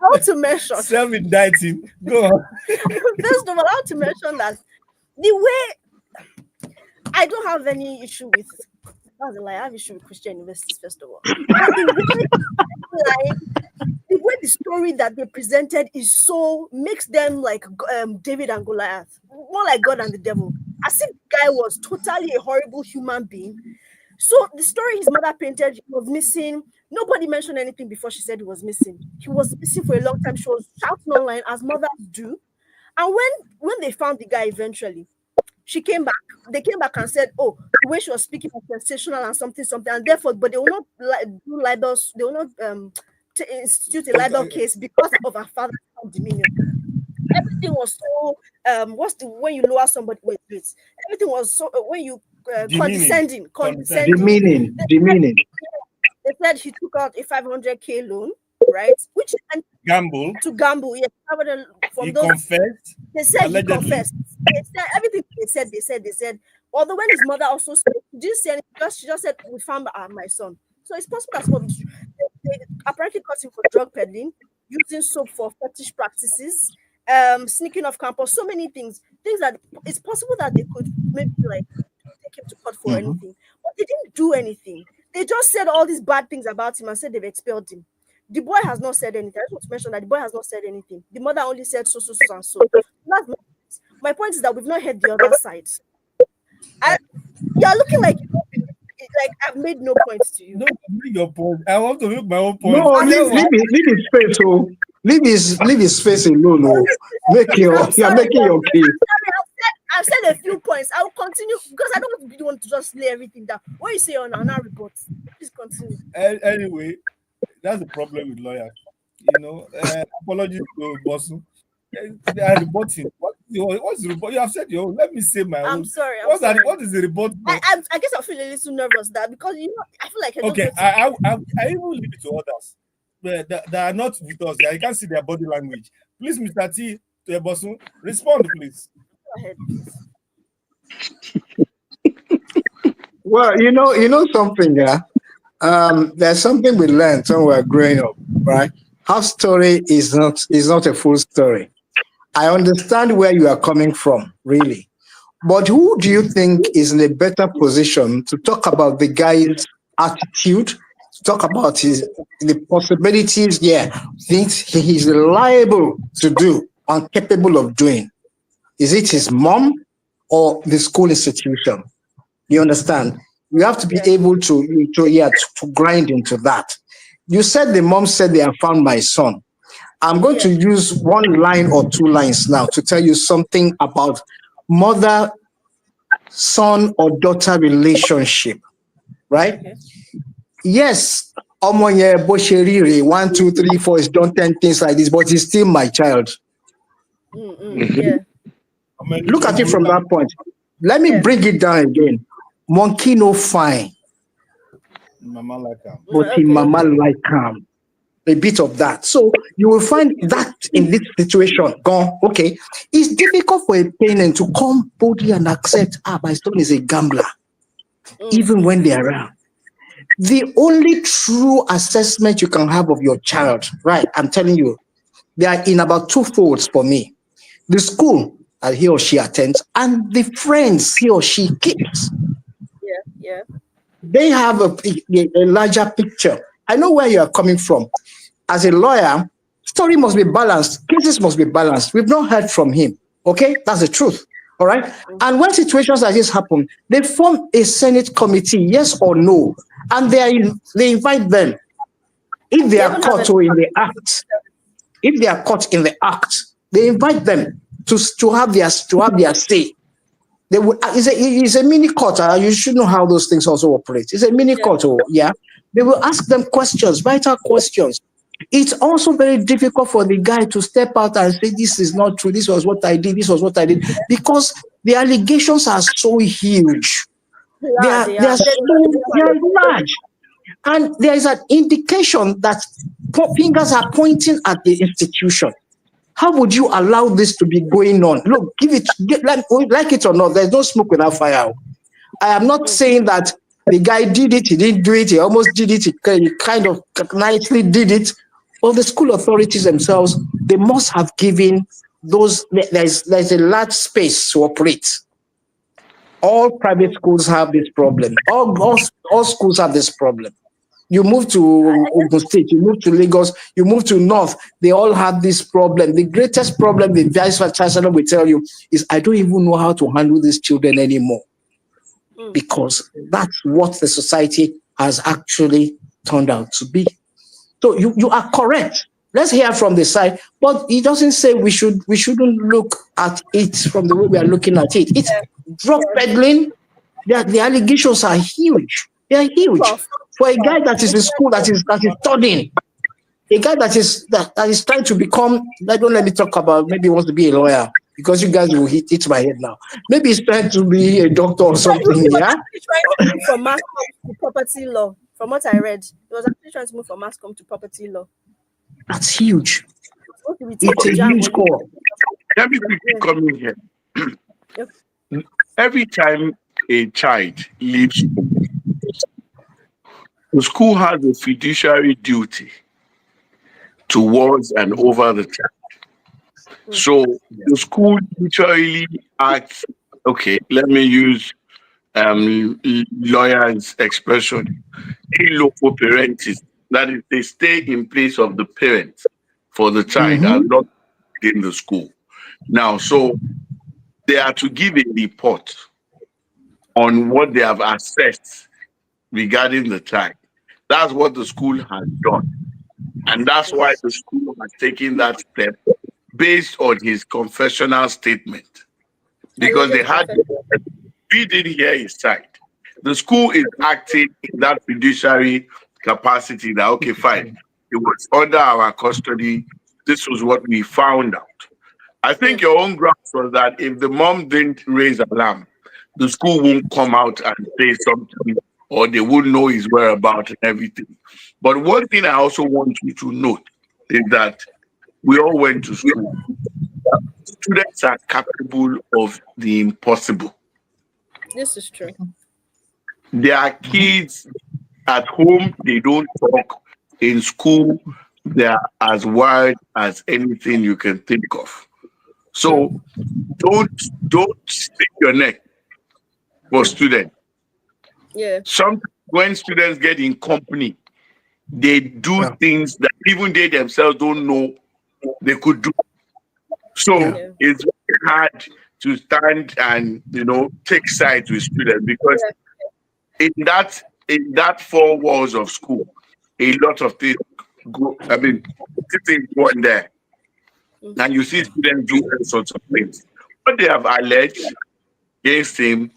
how to mention Self-indicting. Go on. first of all, how to mention that the way I don't have any issue with that's a lie. I have issue with Christian universities, first of all. But the way the story that they presented is so makes them like David and Goliath, more like God and the devil. As if the guy was totally a horrible human being. So the story his mother painted, he was missing. Nobody mentioned anything before she said he was missing. He was missing for a long time. She was shouting online as mothers do. And when they found the guy eventually, she came back. They came back and said, "Oh, the way she was speaking was sensational and something, and therefore, but they will not do libels. They will not institute a libel case because of her father's demeanor. Everything was so when you lower somebody, wait, everything was so when you condescending. Demeaning. They said he took out a 500K loan, right? Which Gamble. to gamble, yes. From He those, confessed. they said allegedly. he confessed. They said everything they said. Although when his mother also spoke, she didn't say anything. She just said, "We found my son." So it's possible that some of they apparently caught him for drug peddling, using soap for fetish practices, sneaking off campus, so many things. Things that it's possible that they could maybe like take him to court for anything. But they didn't do anything. They just said all these bad things about him and said they've expelled him. The boy has not said anything. I just want to mention that the boy has not said anything. The mother only said so and so. That's my point is that we've not heard the other side. You're looking like I've made no points to you. No, make your point. I want to make my own point. No, leave his face. Oh, leave his face alone. Oh, you're making your case. I've said a few points. I will continue because I don't want to just lay everything down. What you say on our report, please continue. Anyway, that's the problem with lawyers. Apologies to Bosun. They are reporting. What's the report? You have said your own. Let me say my own. I'm sorry. What is the report? I guess I feel a little nervous that because I feel like I even leave it to others. They are not with us. I can't see their body language. Please, Mr. T, to Bosun, respond, please. Go ahead. Well, you know something, yeah. There's something we learned when we were growing up, right? Half story is not a full story. I understand where you are coming from, really. But who do you think is in a better position to talk about the guy's attitude, to talk about the possibilities, things he is liable to do and capable of doing? Is it his mom or the school institution? You understand? You have to be able to grind into that. You said the mom said they have found my son. I'm going to use one line or two lines now to tell you something about mother, son, or daughter relationship, right? Okay. Yes, Omonye Bosheriri, 1, 2, 3, 4 is done 10 things like this, but he's still my child. Yeah. Look at it from that point. Let me bring it down again. Monkey no fine. Mama like him. But mama like him. A bit of that. So you will find that in this situation, gone, okay, it's difficult for a parent to come boldly and accept, my son is a gambler, even when they're around. The only true assessment you can have of your child, right, I'm telling you, they are in about two folds for me. The school that he or she attends and the friends he or she keeps. they have a larger picture. I know where you are coming from. As a lawyer, story must be balanced, cases must be balanced. We've not heard from him. Okay, that's the truth. All right. And when situations like this happen, they form a Senate committee, yes or no, and they invite them. If they are caught or in the act, if they are caught in the act, they invite them to have their say. They would. It's a mini court. You should know how those things also operate. It's a mini court. Oh, yeah. They will ask them questions, vital questions. It's also very difficult for the guy to step out and say, "This is not true. This was what I did. This was what I did," because the allegations are so huge. They are large, and there is an indication that fingers are pointing at the institution. How would you allow this to be going on? Look, like it or not, there's no smoke without fire. I am not saying that the guy did it, he didn't do it, he almost did it, he kind of nicely did it. Well, the school authorities themselves, they must have given those, there's a large space to operate. All private schools have this problem. All schools have this problem. You move to Ogun State, you move to Lagos, you move to North, they all have this problem. The greatest problem the vice chancellor will tell you is, I don't even know how to handle these children anymore. Because that's what the society has actually turned out to be. So you are correct. Let's hear from the side, but it doesn't say we shouldn't look at it from the way we are looking at it. It's drug peddling. The allegations are huge. They are huge. For a guy that is in school, that is studying, a guy that is trying to become, don't let me talk about, maybe he wants to be a lawyer, because you guys will hit my head now. Maybe he's trying to be a doctor or something, yeah? From mass to property law. From what I read, he was actually trying to move from mass com to property law. That's huge. It's a huge call. Let me quickly come in here. Every time a child leaves school, the school has a fiduciary duty towards and over the child. So the school literally acts, okay, let me use lawyers' expression, loco parentis. That is, they stay in place of the parents for the child and not in the school. Now, so they are to give a report on what they have assessed regarding the child. That's what the school has done. And that's why the school has taken that step based on his confessional statement. Because we didn't hear his side. The school is acting in that fiduciary capacity that, okay, fine, it was under our custody. This was what we found out. I think your own grounds was that if the mom didn't raise alarm, the school won't come out and say something, or they wouldn't know his whereabouts and everything. But one thing I also want you to note is that we all went to school. Students are capable of the impossible. This is true. There are kids at home, they don't talk. In school, they are as wild as anything you can think of. So don't stick your neck for students. Yeah. Sometimes when students get in company, they do things that even they themselves don't know they could do. So it's very hard to stand and take sides with students, because in that four walls of school, a lot of things go. I mean, things go in there, and you see students do all sorts of things. What they have alleged against him,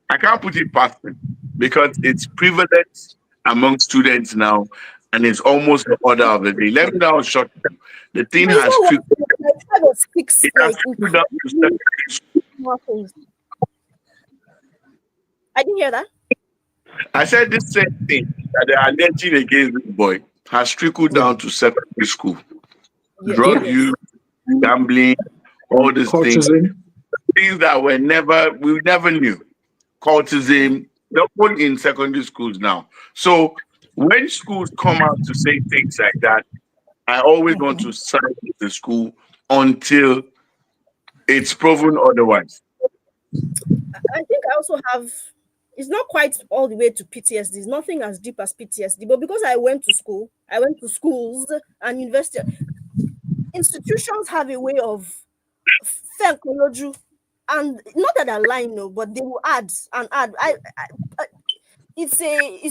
I can't put it past him, because it's prevalent among students now, and it's almost the order of the day. Let me now shut down. The thing has trickled down to secondary school. I didn't hear that. I said this same thing that they are alleging against this boy has trickled down to secondary school. Drug use, gambling, all these things that we never knew. Cultism, they're all in secondary schools now. So when schools come out to say things like that, I always want to side with the school until it's proven otherwise. I think I also have it's not quite all the way to PTSD. It's nothing as deep as PTSD. But because I went to schools and university, institutions have a way of psychology, and not that I'm lying, no, but they will add and add. It's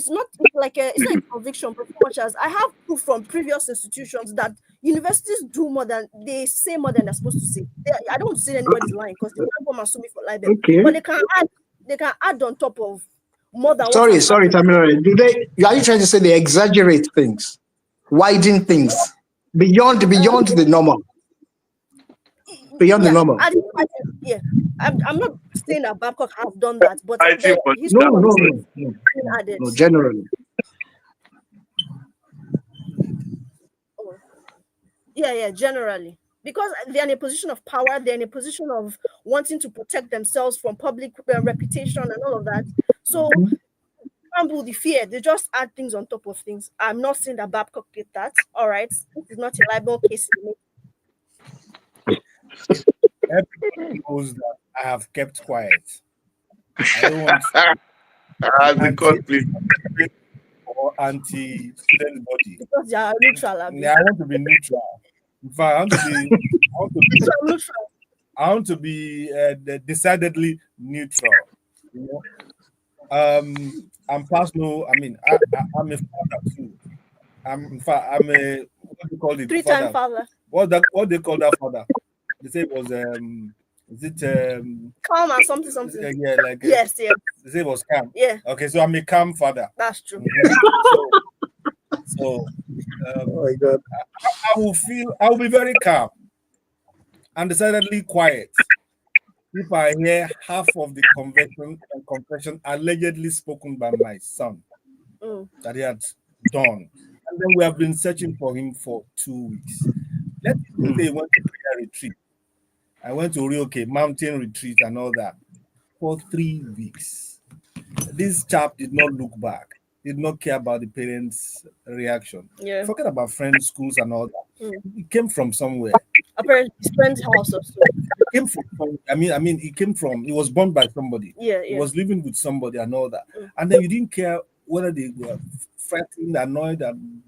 not like it's not a conviction, but so much as I have proof from previous institutions that universities do more than they say, more than they're supposed to say. I don't want to say anybody's lying because they can't come and sue me for libel. Okay. But they can add on top of more than Sorry, what Tamilore. Are you trying to say they exaggerate things, widen things beyond the normal? Beyond the normal. Yeah, I'm not saying that Babcock have done that, but I think No, generally. Yeah, generally. Because they're in a position of power, they're in a position of wanting to protect themselves from public reputation and all of that. So, example, the fear, they just add things on top of things. I'm not saying that Babcock did that. All right. This is not a libel case. Everybody knows that I have kept quiet. I don't want or anti-student body. Because they are neutral. I want to be neutral. In fact, I want to be decidedly neutral. You know? I'm personal. I mean, I'm a father too. I'm a what do you call it? Three-time father. What they call that father? They say it was is it calm and something? Yeah, like yes. They say it was calm. Yeah. Okay, so I'm a calm father. That's true. So oh my God. I will be very calm and decidedly quiet if I hear half of the confession allegedly spoken by my son that he had done. And then we have been searching for him for 2 weeks. Let's say he went to prayer retreat. I went to Orioke mountain retreat and all that for 3 weeks. This chap did not look back, did not care about the parents' reaction. Yeah. Forget about friends, schools, and all that. It came from somewhere. Apparently, his friend's house or so. It came from. He was born by somebody. Yeah. He was living with somebody and all that. And then you didn't care whether they were frightened, annoyed, and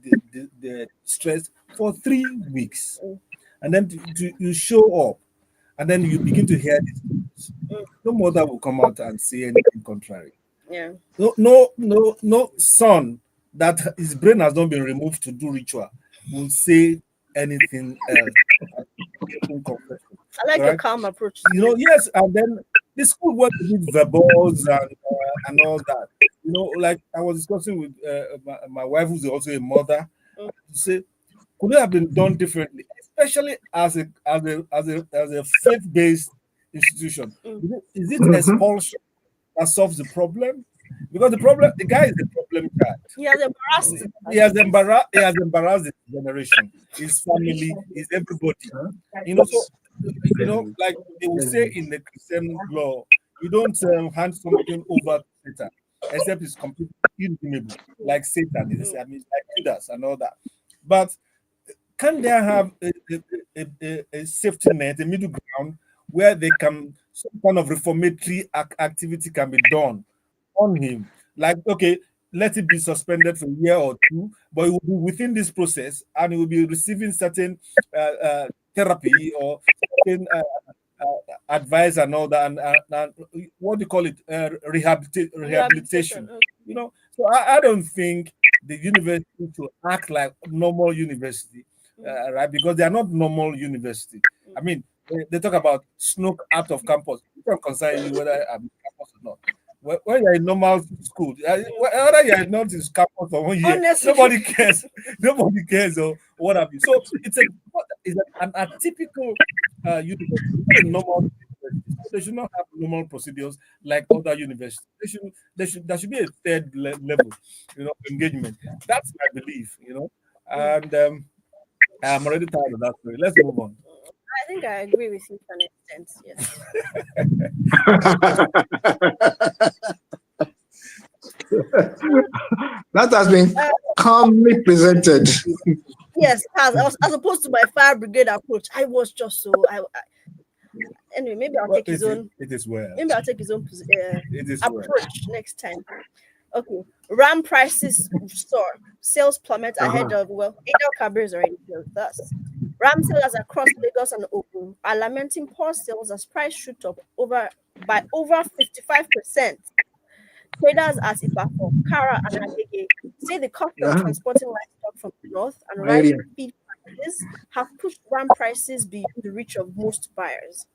the stressed for 3 weeks. And then you show up, and then you begin to hear these things. No mother will come out and say anything contrary. Yeah. No son that his brain has not been removed to do ritual will say anything else. I like your calm approach. Yes, and then the school work with verbals and all that. Like I was discussing with my wife, who's also a mother, to say, could it have been done differently, especially as a faith-based institution? Is it expulsion that solves the problem? Because the guy is a problem child. He has embarrassed. He has embarrassed his generation, his family, his everybody. Like they will say in the Christian law, you don't hand something over to Satan, except it's completely irredeemable, like Satan is. I mean, like Judas and all that. But can they have a safety net, a middle ground, where some kind of reformatory activity can be done on him? Like, okay, let it be suspended for a year or two, but it will be within this process, and he will be receiving certain therapy or certain advice and all that, and what do you call it? Rehabilitation. So I don't think the university should act like normal university, right? Because they are not normal university. I mean, they talk about snook out of campus. It don't concern you whether I'm in campus or not. When you're in normal school, whether you're not in campus for 1 year, Honestly. nobody cares. Nobody cares or what have you. So it's an atypical university, a normal university. They should not have normal procedures like other universities. There should be a third level, engagement. That's my belief, and I'm already tired of that story. Let's move on. I think I agree with you to an extent. Yes. That has been calmly presented. Yes, as opposed to my fire brigade approach, I was just so Anyway, maybe I'll Well, take his own. it is well. Maybe I'll take his own It is well. approach next time. Okay. RAM prices soar. Sales plummet ahead of Adel Kabir is already here with us. RAM sellers across Lagos and Ogun are lamenting poor sales as price shoot up by over 55%. Traders at Ibadan, Kara, and Agege say the cost of transporting livestock from the north and rising feed prices have pushed RAM prices beyond the reach of most buyers.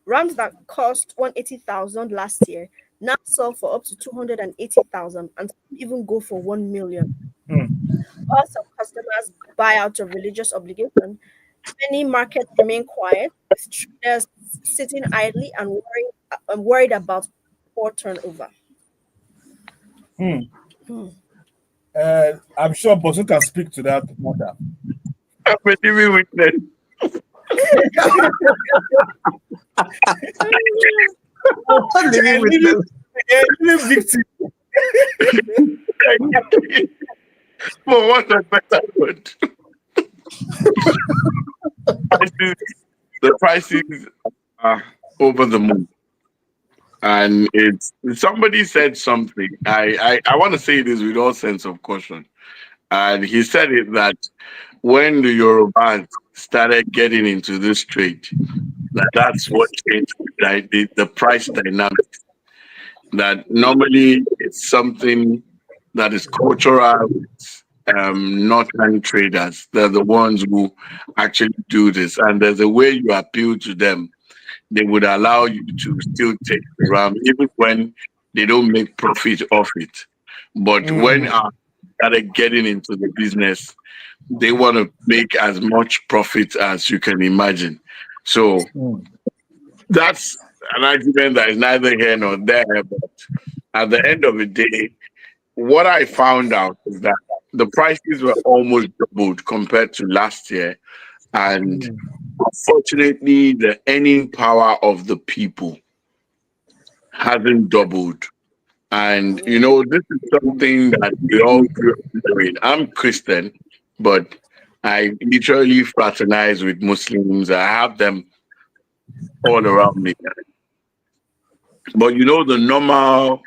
Rams that cost 180,000 last year now sell for up to 280,000 and even go for 1 million. While some customers buy out of religious obligation, many markets remain quiet, with traders sitting idly and worried about poor turnover. I'm sure Bosun can speak to that matter. I'm a living witness. Living victim. For what a better word. The prices are over the moon. And it's somebody said something. I want to say this with all sense of caution. And he said it that when the Yorubas started getting into this trade, that's what changed the price dynamics. That normally it's something that is cultural with northern traders. They're the ones who actually do this. And there's a way you appeal to them. They would allow you to still take the ram, even when they don't make profit off it. But when started getting into the business, they want to make as much profit as you can imagine. So that's an argument that is neither here nor there. But at the end of the day, what I found out is that the prices were almost doubled compared to last year. And unfortunately, the earning power of the people hasn't doubled. And, you know, this is something that we all grew up doing. I'm Christian, but I literally fraternize with Muslims. I have them all around me. But, you know, the normal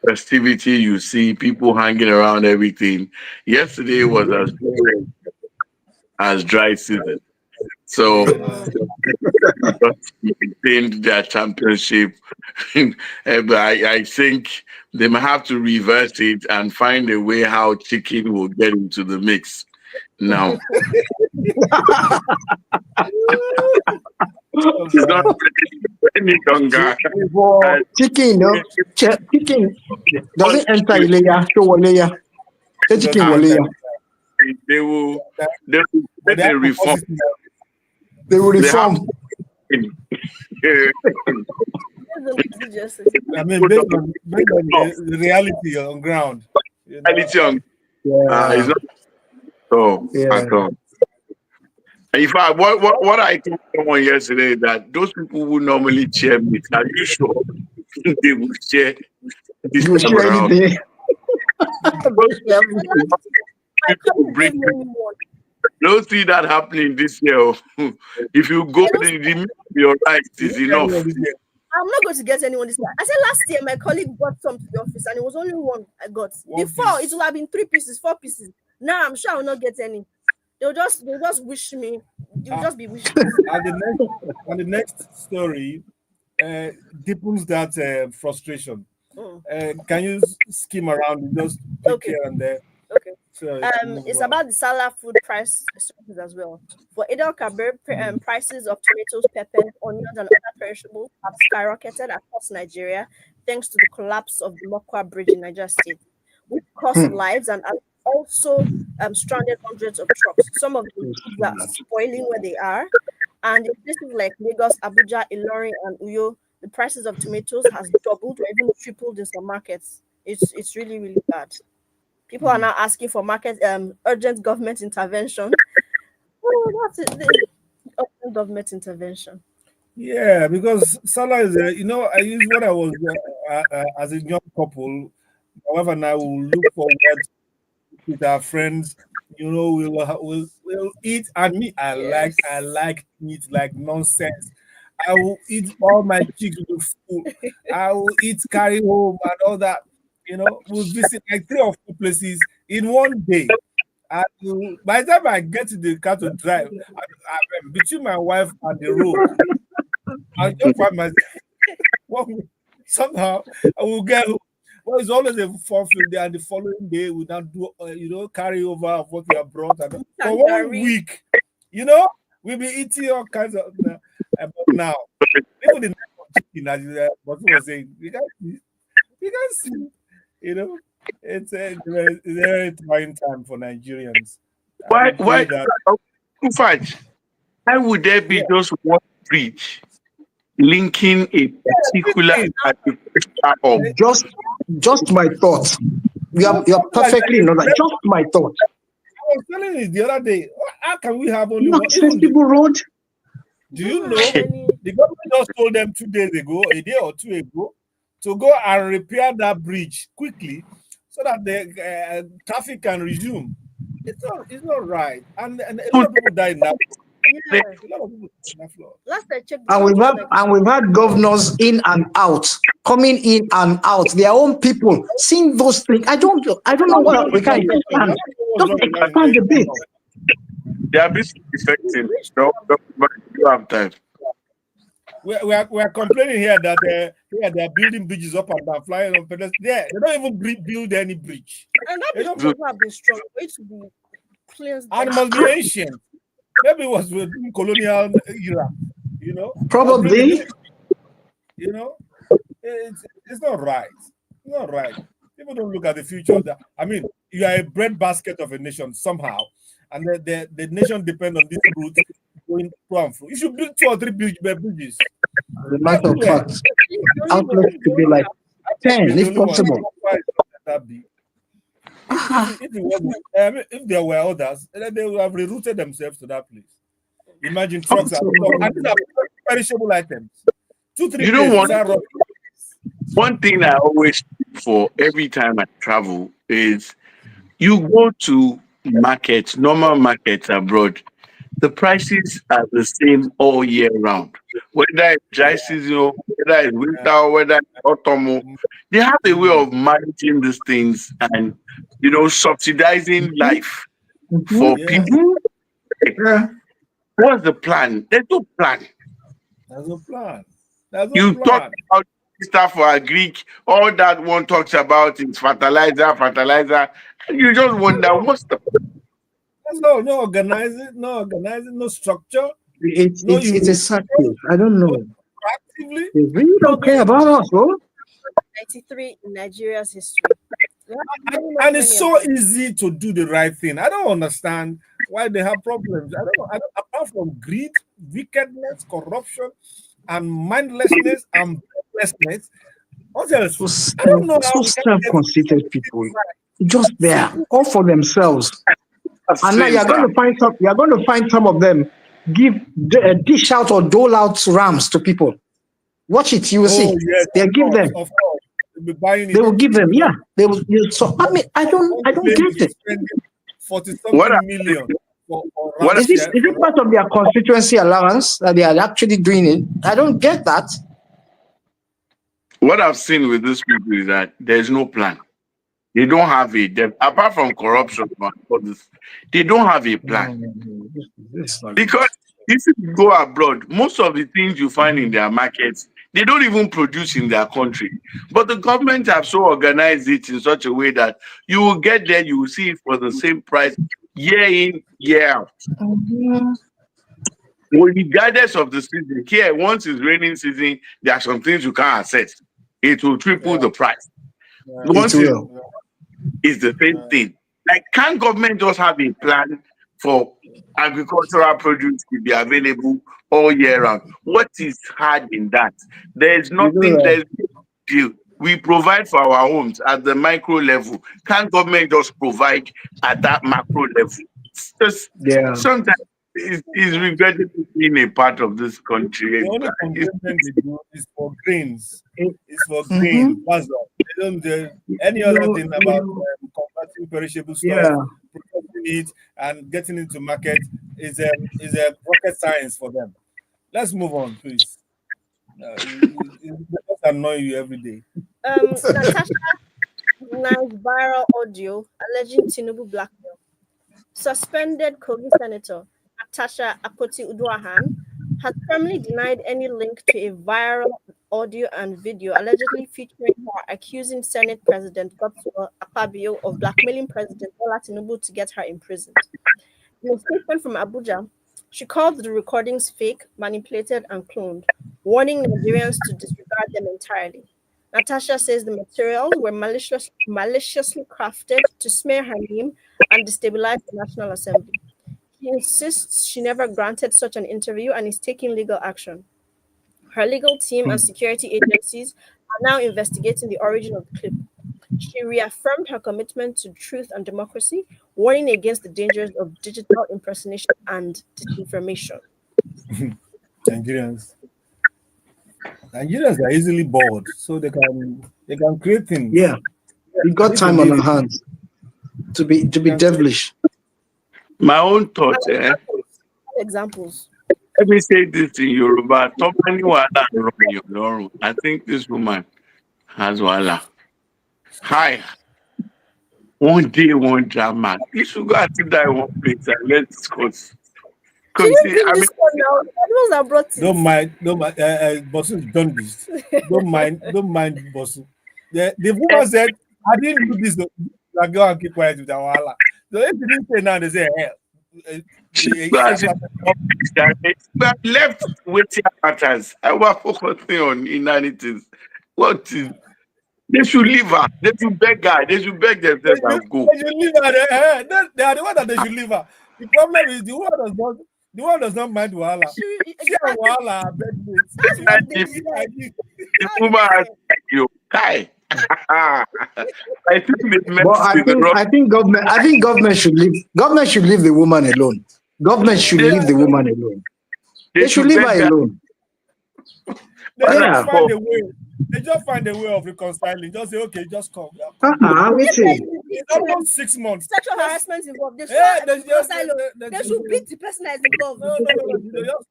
festivity you see, people hanging around everything. Yesterday was as dry season. So maintained their championship. But I think they might have to reverse it and find a way how chicken will get into the mix now. It's not any longer. Chicken, no? Chicken doesn't enter Ileya, show Waleya. Chicken Waleya. They will reform. They will reform. I mean, based on the reality on ground. Reality on it's not at all. In fact, what I told someone yesterday that those people who normally cheer me, are you sure they will share this time around? Don't see that happening this year. If you go, your right is enough. I'm not going to get anyone this year. I said last year my colleague brought some to the office and it was only one I got. Before it would have been 3 pieces, 4 pieces. Now I'm sure I will not get any. They'll just wish me. You'll just be wishing. And the next story deepens that frustration. Can you skim around and just take here and there? Okay. So it's about the Salah food price structures as well. For Adel Kabir, prices of tomatoes, peppers, onions, and other perishables have skyrocketed across Nigeria thanks to the collapse of the Mokwa Bridge in Niger State, which cost lives and also stranded hundreds of trucks. Some of them are spoiling where they are. And in places like Lagos, Abuja, Ilorin, and Uyo, the prices of tomatoes has doubled or even tripled in some markets. It's really, really bad. People are now asking for urgent government intervention. Oh, that's it. Urgent government intervention. Yeah, because Salah is, I use when I was as a young couple. However, now we'll look forward with our friends. We'll eat, and me, I like meat like nonsense. I will eat all my chicks with food. I will eat carry home and all that. We'll visit like 3 or 4 places in one day. And by the time I get to the car to drive, between my wife and the road, I'll just find myself somehow I will get home. Well, it's always a fulfilled day, and the following day we now do carry over of what we have brought, and for 1 week, we'll be eating all kinds of. But now, even the night of chicken, as Bosun was saying, because it's a very trying time for Nigerians. Why? That, In fact, why would there be just one bridge linking a particular agricultural hub? Just my thought. You're perfectly in order. Just my thought. I was telling you the other day, how can we have only No one accessible road. Do you know the government just told them 2 days ago, a day or 2 ago, to go and repair that bridge quickly so that the traffic can resume? It's not right, and a lot of people died now. Yeah. A lot of people died in that flood. Last I checked, And we've had governors in and out, coming in and out, their own people seeing those things. I don't know what we can expand. Just expand a bit. They are busy effective. No, you have time. We are complaining here that they are building bridges up and down, flying on pedals. They don't even build any bridge. and that bridge have been strong. It to be cleansed. And it must be ancient. Maybe it was within colonial era. Probably. It's not right. It's not right. People don't look at the future of that. I mean, you are a breadbasket of a nation somehow, and the nation depends on this route going through and through. You should build 2 or 3 bridges. As a matter of fact, outlets could be like 10 if possible. If there were others, then they would have rerouted themselves to that place. Imagine trucks and these are perishable items. 2-3 You know days. one thing I always look for every time I travel is you go to markets, normal markets abroad, the prices are the same all year round. Whether it's dry season, whether it's winter, whether it's autumn, they have a way of managing these things and subsidizing life for people. Yeah. What's the plan? There's no plan. There's no plan. You talk about stuff for a Greek, all that one talks about is fertilizer. And you just wonder what's the no organizing, no structure. It's a circle. I don't know. Actively, They really don't care about us, bro. 93 in Nigeria's history. and it's so easy to do the right thing. I don't understand why they have problems. I don't know. Apart from greed, wickedness, corruption, and mindlessness and breathlessness, what else? I don't know how So self-conceited people, just there, all for themselves. And now you're going to find some of them dish out or dole out rams to people. Watch it, you will see. Yes, They'll give them. Of course. They will give them. Yeah, they will. So I mean, I don't get it. 40-something million. Is it part of their constituency allowance that they are actually doing it? I don't get that. What I've seen with these people is that there's no plan. They don't have apart from corruption, they don't have a plan. Because if you go abroad, most of the things you find in their markets, they don't even produce in their country. But the government have so organized it in such a way that you will get there, you will see it for the same price year in, year out. Well, regardless of the season, here, once it's raining season, there are some things you can't access. It will triple the price. Once it's the same thing. Like, can government just have a plan for agricultural produce to be available all year round? What is hard in that? There's nothing. There's no deal. We provide for our homes at the micro level. Can government just provide at that macro level? Sometimes it's regrettable being a part of this country. The only commitment they do is for grains. It's for grain. That's all. They don't do any other thing about converting perishable stuff, processing it, and getting into market is a rocket science for them. Let's move on, please. It just annoy you every day. Natasha denies viral audio alleging Tinubu blackmail. Suspended Kogi Senator Natasha Akpoti-Uduaghan has firmly denied any link to a viral audio and video allegedly featuring her accusing Senate President Godswill Akpabio of blackmailing President Bola Tinubu to get her imprisoned. In a statement from Abuja, she called the recordings fake, manipulated, and cloned, warning Nigerians to disregard them entirely. Natasha says the materials were maliciously crafted to smear her name and destabilize the National Assembly. She insists she never granted such an interview and is taking legal action. Her legal team and security agencies are now investigating the origin of the clip. She reaffirmed her commitment to truth and democracy, warning against the dangers of digital impersonation and disinformation. Nigerians. Nigerians are easily bored, so they can create things. Yeah, we got time on our hands to be devilish. My own thought, Examples. let me say this in Yoruba. I think this woman has wala. Hi. One day, one drama. You should go and sit down in one place and let's discuss. She Because didn't bring this one now. That was that brought it. Don't mind. Bosun done this. Don't mind, Bosun. The woman said, "I didn't do this. I go and keep quiet with our Allah." So if you didn't say now, they say, "Hell." we are left with matters. I was focusing on inanities. What is they should leave her. They should beg her. They should beg themselves and go. They should leave her. They are the one that they should leave her. The problem is the one does not mind Wahala. She and Wahala are bedmates. That's what they If said. the woman has you, Kai. I think they meant But with the wrong. I think government should leave. Government should leave the woman alone. Government should leave the woman alone. They should leave beg her alone. They Yeah. just find a way. They just find a way of reconciling. Just say, okay, just come. It's almost 6 months. Sexual harassment involved. They should, Yeah, there's just they should beat the person that is involved. No. They just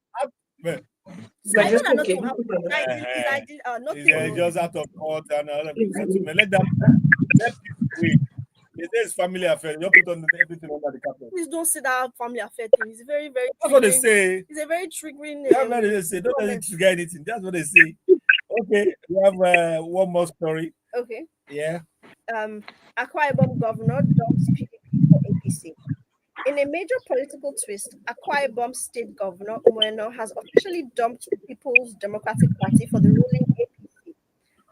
well, I know that okay. not it's just out of court and other settlement. Let it wait. They say it's family affair. You put on everything under the carpet. Please don't say that family affair thing. It's very, very. That's what they triggering. say. It's a very triggering. That's what they say. Don't let it trigger anything. That's what they say. Okay, we have one more story. Okay. Yeah. Akwa Ibom governor dumps PDP for APC. In a major political twist, Akwa Ibom State Governor Umweno has officially dumped the People's Democratic Party for the ruling APC.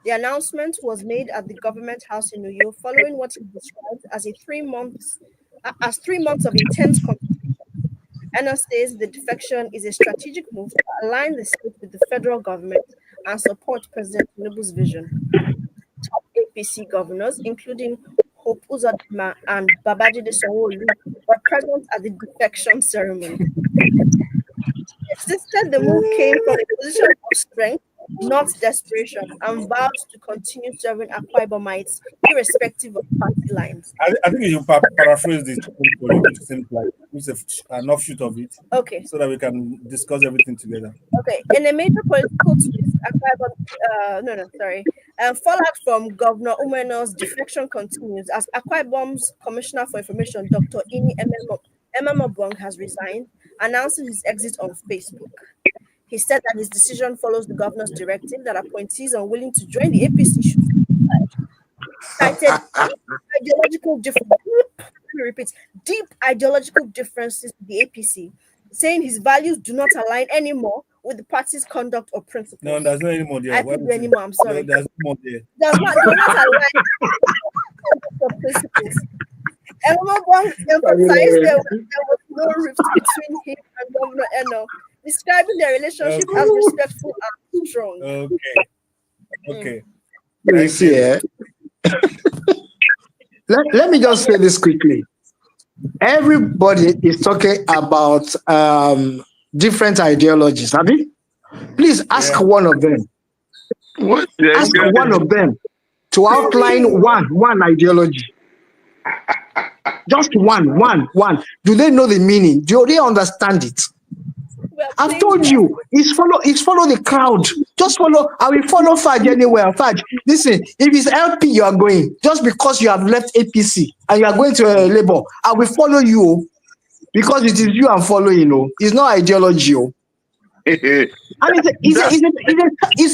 The announcement was made at the government house in Uyo following what he described as 3 months of intense competition. Eno says the defection is a strategic move to align the state with the federal government and support President Tinubu's vision. Top APC governors, including Hope Uzodinma and Babajide Sanwo-Olu, were present at the defection ceremony. He insisted the move came from a position of strength, not desperation, and vowed to continue serving Akwa Ibomites irrespective of party lines. I think you should paraphrase this an offshoot of it. Okay. So that we can discuss everything together. Okay. In a major political twist, fallout from Governor Umeno's defection continues as Akwa Ibom's Commissioner for Information, Dr. Ini Ememobong, has resigned, announcing his exit on Facebook. He said that his decision follows the governor's directive that appointees unwilling to join the APC should cited deep ideological differences with the APC, saying his values do not align anymore with the party's conduct or principles. No, there's no anymore there. I put you anymore, I'm sorry. No, there's no more there. Does not align with principles. Ememobong emphasized there was no rift between him and Governor Eno, describing their relationship as respectful and strong. Okay. You see, let me just say this quickly. Everybody is talking about different ideologies. Have you? Please ask one of them. What? Ask one of them to outline one ideology. Just one. Do they know the meaning? Do they understand it? I've told you, it's follow the crowd. Just follow. I will follow Faj anywhere. Faj, listen, if it's LP you are going, just because you have left APC and you are going to Labour, I will follow you because it is you I'm following. It's not ideology. And it's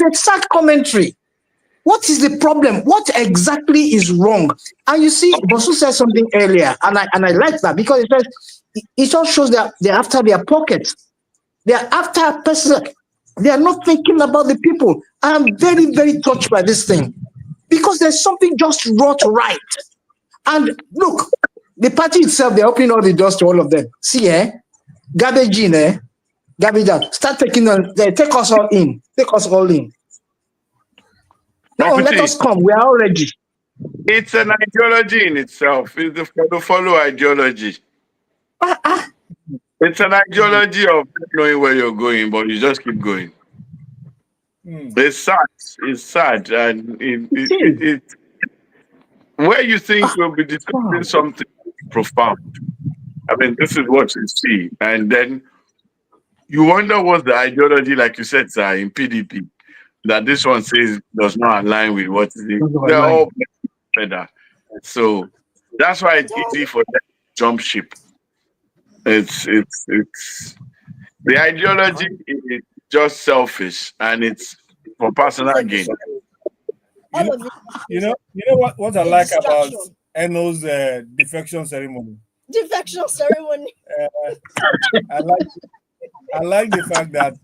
a sad commentary. What is the problem? What exactly is wrong? And you see, Bosun said something earlier, and I like that because it just shows that they're after their pockets. They're after a person. They are not thinking about the people. I am very, very touched by this thing because there's something just not right. And look, the party itself, they're opening all the doors to all of them. See, garbage in, garbage out. Start taking on. Take us all in. Take us all in. No, let us come. We are all ready. It's an ideology in itself. It's the follow ideology. It's an ideology of not knowing where you're going, but you just keep going. It's sad. It's sad. And it where you think we'll be discussing something profound. I mean, this is what you see. And then you wonder what's the ideology, like you said, sir, in PDP. That this one says does not align with what is it. They're all better. So that's why it's easy for them to jump ship. It's the ideology is just selfish and it's for personal gain. You know what I like about Eno's defection ceremony. Defection ceremony. I like the fact that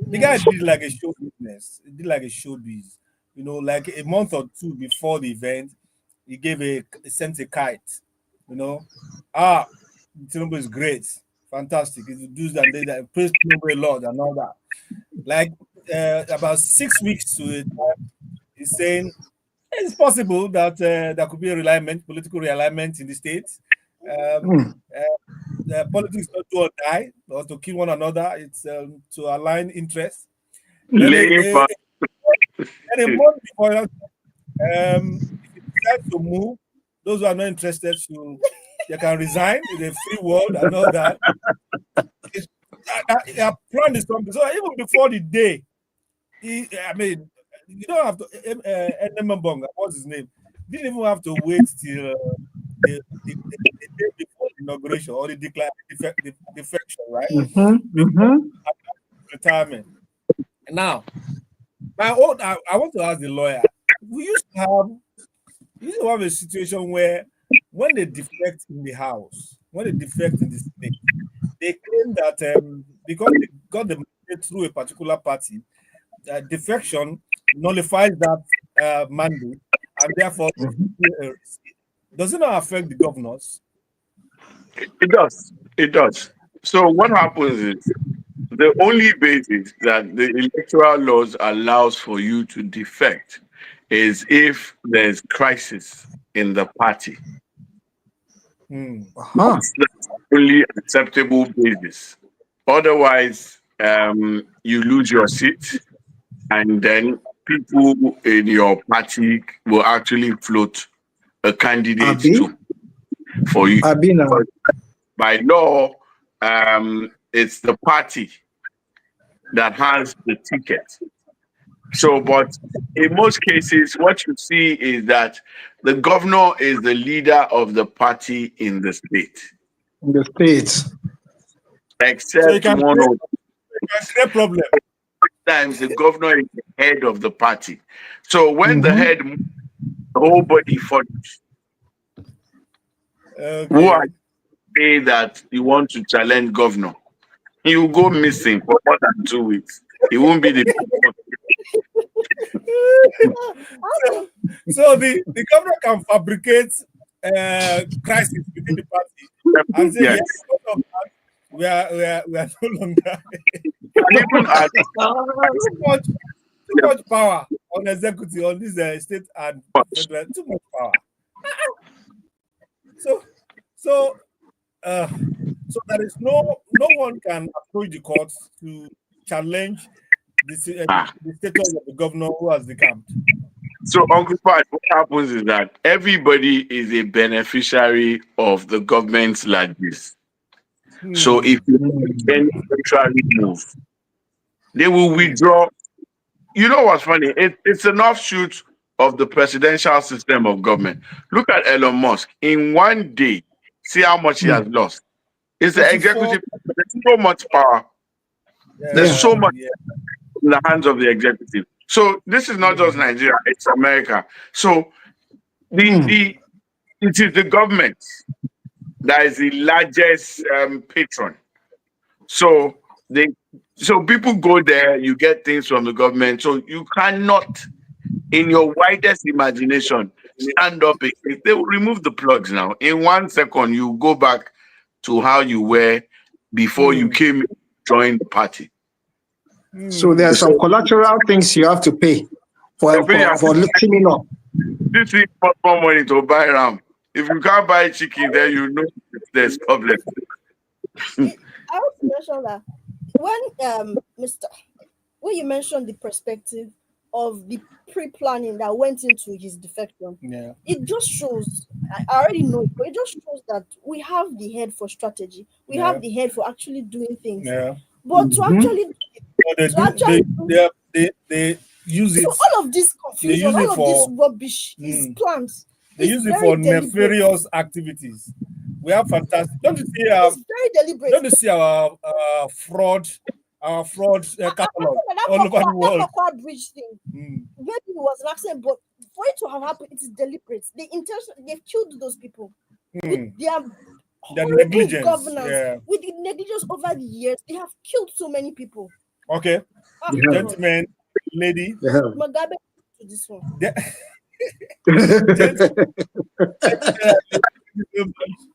the guy did like a show business. He did like a showbiz. Like a month or two before the event, he sent a kite. Tokunbo is great, fantastic. He does that, they praise Tokunbo a lot and all that. Like about 6 weeks to it, he's saying it's possible that there could be a political realignment in the state. The politics not to die or to kill one another. It's to align interests. And a month before, if you decide to move, those who are not interested, they can resign. It's a free world and all that. I planned this something. So even before the day, you don't have to. Bonga, what's his name? Didn't even have to wait till the day before the inauguration or the defection, right? Retirement. Now, I want to ask the lawyer. We used to have a situation where when they defect in the house, when they defect in the state, they claim that because they got the mandate through a particular party, defection nullifies that mandate, and therefore, does it not affect the governors? It does. It does. So what happens is the only basis that the electoral laws allows for you to defect is if there's crisis in the party. That's the only acceptable basis. Otherwise, you lose your seat, and then people in your party will actually float a candidate for you. By law, it's the party that has the ticket. So, but in most cases, what you see is that the governor is the leader of the party in the state. In the state. Except so one of the problem. Sometimes the governor is the head of the party. So when the head moves, the whole body follows. Who are say that you want to challenge governor? He will go missing for more than 2 weeks. He won't be the So the governor can fabricate crisis within the party and say, yes, we are no longer too much power on executive on this state and federal, too much power. So there is no one can approach the courts to challenge the status of the governor who has decamped. So, Uncle Pat, what happens is that everybody is a beneficiary of the government's like this. So if you make any contrary move, they will withdraw. You know what's funny? It's an offshoot of the presidential system of government. Look at Elon Musk. In one day, see how much he has lost. It's the 54. executive. There's so much power. There's Yeah. so much in the hands of the executive. So this is not just Nigeria; it's America. So it is the government that is the largest patron. So people go there, you get things from the government. So you cannot, in your widest imagination, stand up. They will remove the plugs now. In 1 second, you go back to how you were before you came join the party. So there are some collateral things you have to pay for teaming up. This is more money to buy ram. If you can't buy chicken, then you know there's problem. I want to mention that when you mentioned the perspective of the pre-planning that went into his defection, it just shows. I already know it, but it just shows that we have the head for strategy. We have the head for actually doing things. But to actually, they use it. So all of this confusion, all of this rubbish, his plans. They use it for nefarious activities. We have fantastic. Don't you see? It's very deliberate. Don't you see our fraud catalog all over the world? That bridge thing. Maybe it was an accident, but for it to have happened, it is deliberate. They've killed those people with their negligence, governance, with the negligence over the years. They have killed so many people. Okay, gentlemen, lady, Mugabe to this one.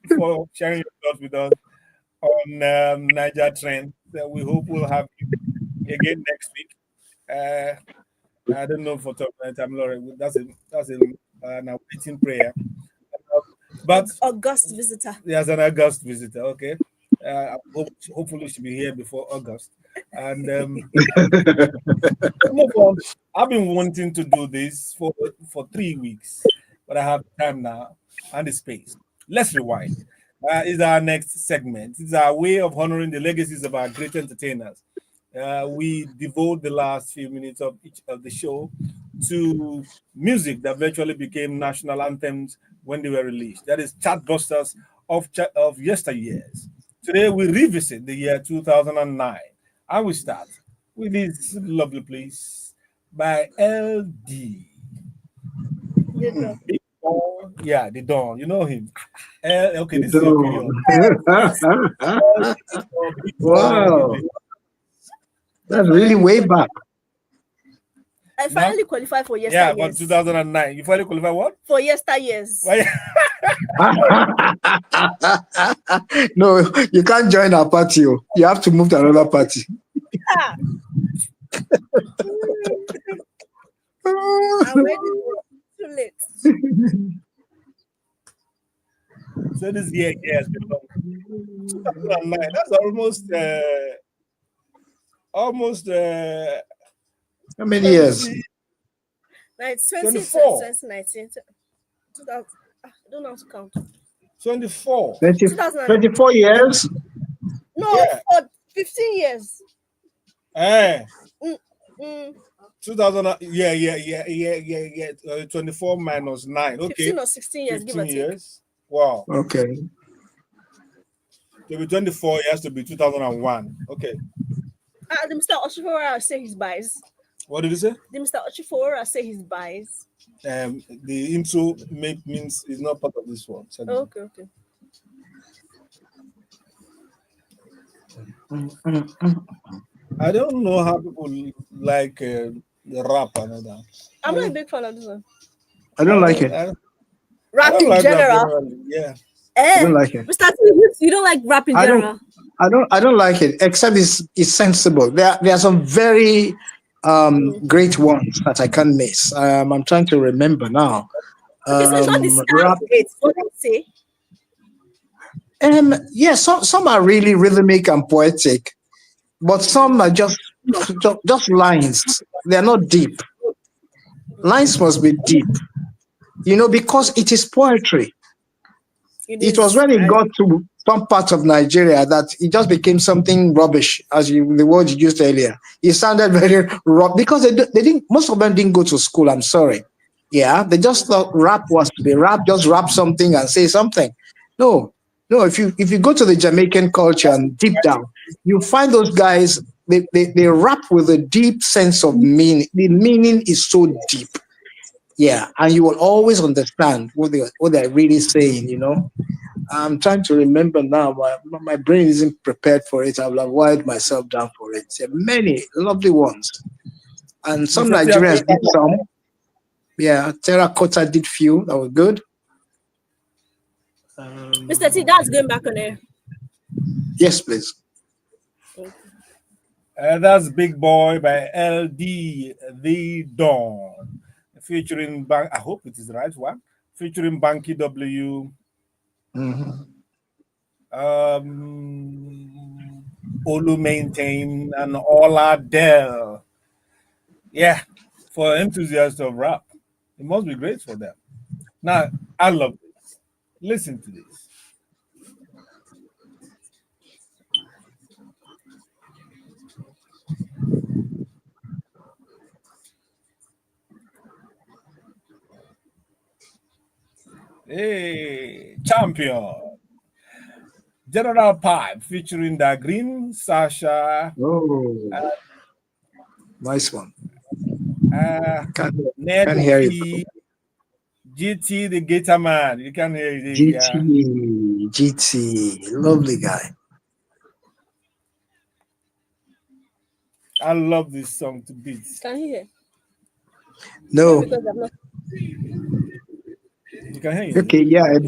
For sharing your thoughts with us on Niger Trend. We hope we'll have you again next week. I don't know for time, Laura. That's an awaiting prayer. But August visitor. There's an August visitor. Okay. Hopefully she'll be here before August. And move on. I've been wanting to do this for 3 weeks, but I have time now and the space. Let's rewind. Is our next segment. It's our way of honoring the legacies of our great entertainers. We devote the last few minutes of each of the show to music that virtually became national anthems when they were released. That is chartbusters of yesteryears. Today we revisit the year 2009, and we start with this lovely piece by LD. Yeah, the Don. You know him. Okay, this is your period. Wow. That's really way back. I finally qualified for yesteryears. Yeah, but 2009. You finally qualified what? For yesteryears. No, you can't join our party. You have to move to another party. I'm ready. Too late. So this year has been long. 2009. That's almost. How many years? 24. 2019. I don't know how to count. 24. 24 years? No, for 15 years. 2000. Yeah. 24 minus 9. Okay. 15 or 16 years. 15 give or take. years. Wow. Okay. To be 24, it has to be 2001. Okay. The Mr. Osifowora say his buys. What did you say? The Mr. Osifowora say his buys. The intro means it's not part of this one. So Okay. I don't know how people like the rap and all that. I'm not a big fan of this one. I don't like it. Rap in like general. Yeah. I don't like it. Mr. You don't like rap in general. I don't like it, except it's sensible. There are some very great ones that I can't miss. I'm trying to remember now. Okay, so it's not the rap. What I say? Yeah, some are really rhythmic and poetic, but some are just lines. They're not deep. Lines must be deep, because it is poetry. It was when it got to some parts of Nigeria that it just became something rubbish, as the word you used earlier. It sounded very rough because they didn't. Most of them didn't go to school. I'm sorry. Yeah, they just thought rap was to be rap. Just rap something and say something. No, no. If you go to the Jamaican culture and deep down, you find those guys. They rap with a deep sense of meaning. The meaning is so deep. Yeah, and you will always understand what they're really saying. I'm trying to remember now. My brain isn't prepared for it. I will have wired myself down for it. There are many lovely ones, and some Mr. T, I'm Nigerians going did back. some. Yeah, Terracotta did few that were good. Mr. T, that's going back on air. Yes, please. That's Big Boy by LD The Dawn, featuring I hope it is the right one. Featuring Banky W, Mhm. Olu Maintain, and Ola Dell. Yeah, for enthusiasts of rap, it must be great for them. Now, I love this. Listen to this. Hey, champion. General Pipe featuring the Green, Sasha, Oh, nice one. Can't, Ned can't hear it. P, GT, the Gator Man. You can hear it. Yeah. GT, lovely guy. I love this song to bits. Can you hear? No, Because I'm not. You can hear it. okay, yeah, a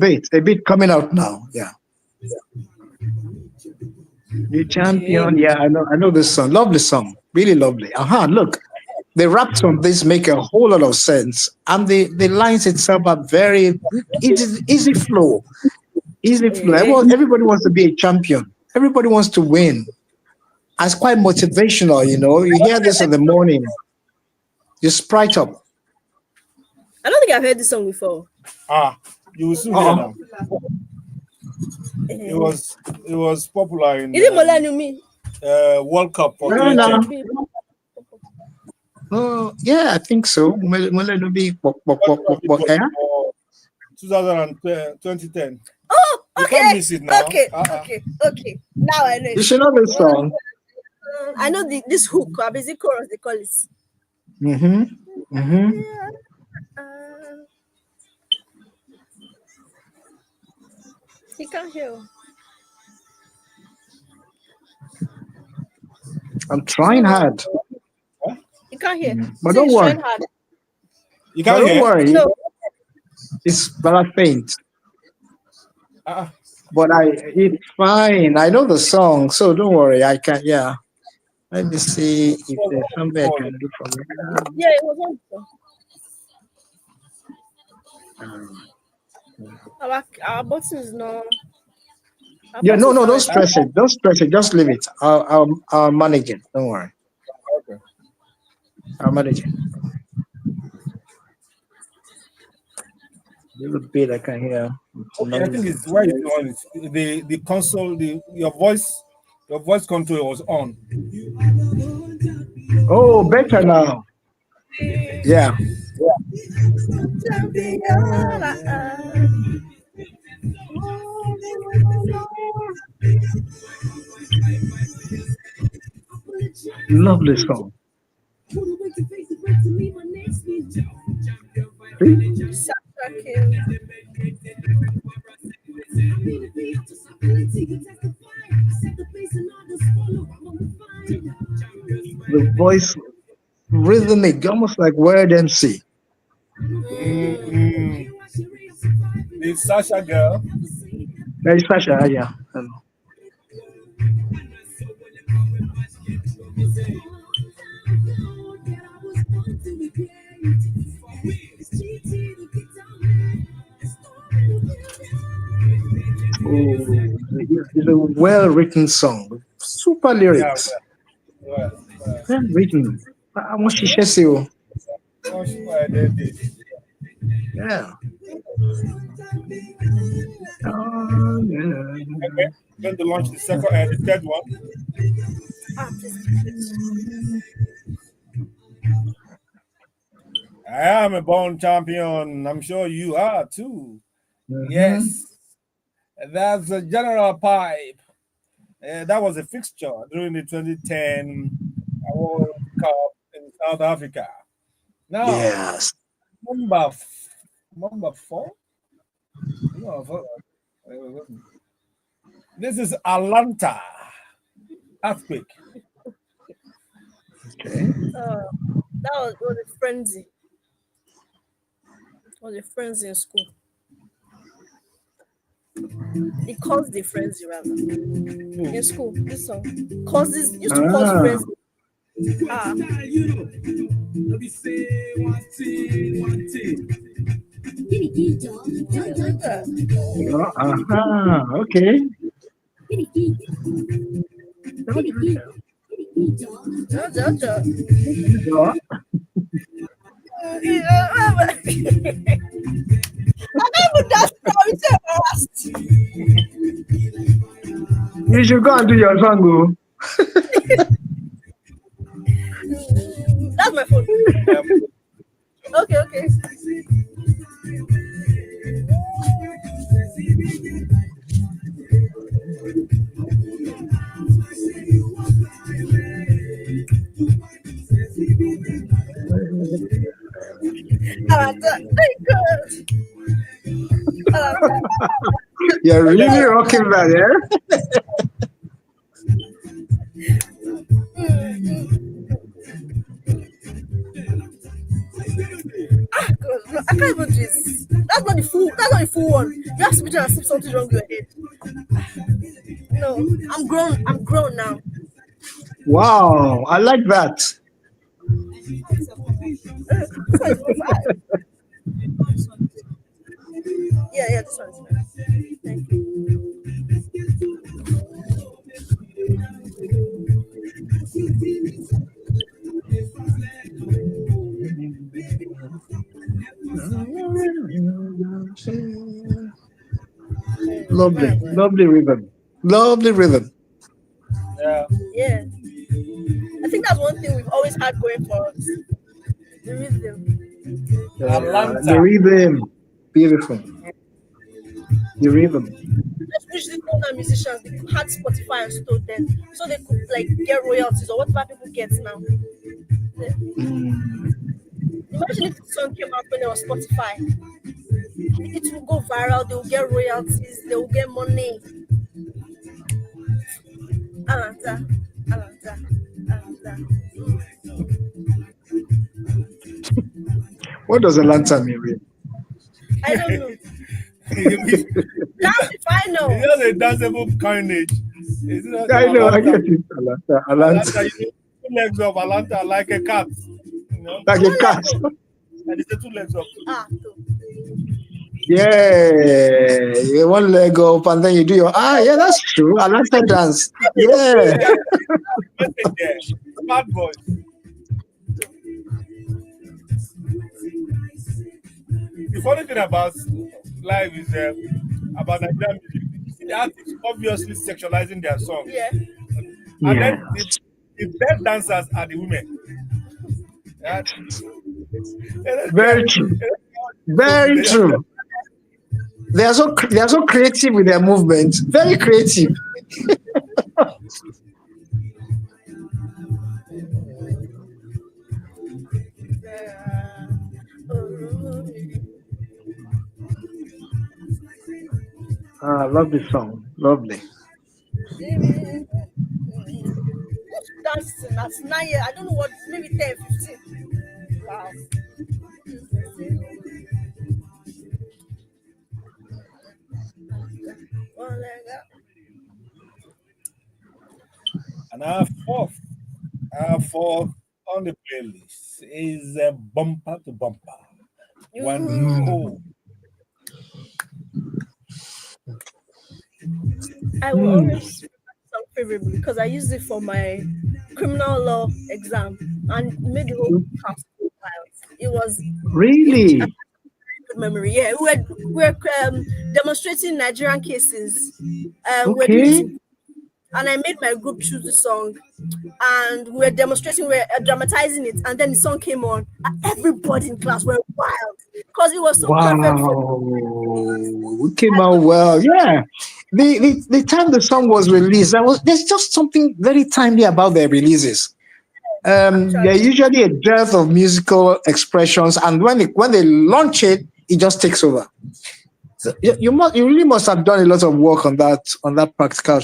bit coming out now. Yeah, the champion. Yeah, I know this song. Lovely song, really lovely. Look, the raps on this make a whole lot of sense, and the lines itself are very easy flow, easy flow. Everybody wants to be a champion. Everybody wants to win. And it's quite motivational. You hear this in the morning, you sprite up. I don't think I've heard this song before. You will soon hear now. It was popular in Is it Molanumi? World Cup for No, no. 2010. Oh, yeah, I think so. Will be 2010. Oh, You okay. can't miss it now. Okay. Now I know You it. should know this song. I know this hook, or basic chorus, they call it. He can't hear. I'm trying hard. He can't hear. But See, don't he's worry. trying hard. You But can't don't hear? worry. No. It's very faint. Uh-uh. But it's fine. I know the song, so don't worry. I can, yeah. Let me see if there's something I can do from here. Yeah, it was on. Our button is not. Yeah, no, don't stress it. Don't stress it. Just leave it. I'll manage it. Don't worry. Okay. I'll manage it. Little bit I can hear. Okay, I think it's where it's on. It's the console. Your voice control was on. Oh, better now. Yeah. Lovely song. The voice rhythmic, almost like Word MC. The Sasha girl. Very Sasha, yeah. It's a well-written song. Super lyrics. Well. Well written. I want to share you. Yeah. Oh, Okay, going to launch the third one. Ah, please. I am a born champion. I'm sure you are too. yeah. Yes, that's a general pipe. That was a fixture during the 2010 World Cup in South Africa. Now, Yes. number four. No, this is Atlanta earthquake. Okay. That was a frenzy. It was a frenzy in school. It caused the frenzy rather in school. This song causes used to cause Ah. frenzy. Ah, Oh, okay. Oh, that's you should go and do your song. Oh. that's my phone. Okay. You're really rocking that, yeah? God, no, I can't even do this. That's not the full. That's not the full one. You have to be trying to see something wrong with your head. No, I'm grown. I'm grown now. Wow, I like that. This one is number five. Yeah, this one is fine. Thank you. Lovely, lovely rhythm. Lovely rhythm. Yeah. Yeah, I think that's one thing we've always had going for us. The rhythm. The Atlanta. rhythm. Beautiful. The rhythm. Just wish these older musicians they had Spotify and stuff then, so they could like get royalties or whatever people get now. Mm. Imagine if the song came out when there was Spotify. It will go viral, they will get royalties, they will get money. Alanta, Alanta, Alanta. What does Atlanta mean? Really? I don't know. It's That's if I know. just a danceable coinage. It's not I know, I get Atlanta. it. Atlanta. Atlanta, you know, two legs of Atlanta like a cat. You know, Like a cat. and it's the two legs up. So. Yeah, one leg up and then you do your yeah, that's true. Atlanta dance. Yeah. Message there. Smart boys. The funny thing about live is about Nigerian music. You see the artists obviously sexualizing their songs. Yeah. And then the best dancers are the women. Yeah. Very true. Very true. They are so creative with their movement. Very creative. Lovely song. Lovely. Dancing, that's 9 years. I don't know what, maybe 10, 15. Wow. One leg up. And our fourth on the playlist is Bumper to Bumper. One oh. I will always song favorably because I used it for my criminal law exam and it made the whole class go wild. It was Really? good memory. Yeah, we're demonstrating Nigerian cases. We're doing Okay. it, and I made my group choose the song, and we're demonstrating, we're dramatizing it, and then the song came on, and everybody in class went wild because it was so perfect for. Wow. It came out well. Yeah. The time the song was released, there's just something very timely about their releases. There's Actually, usually a dearth of musical expressions, and when they launch it, it just takes over. So you really must have done a lot of work on that practical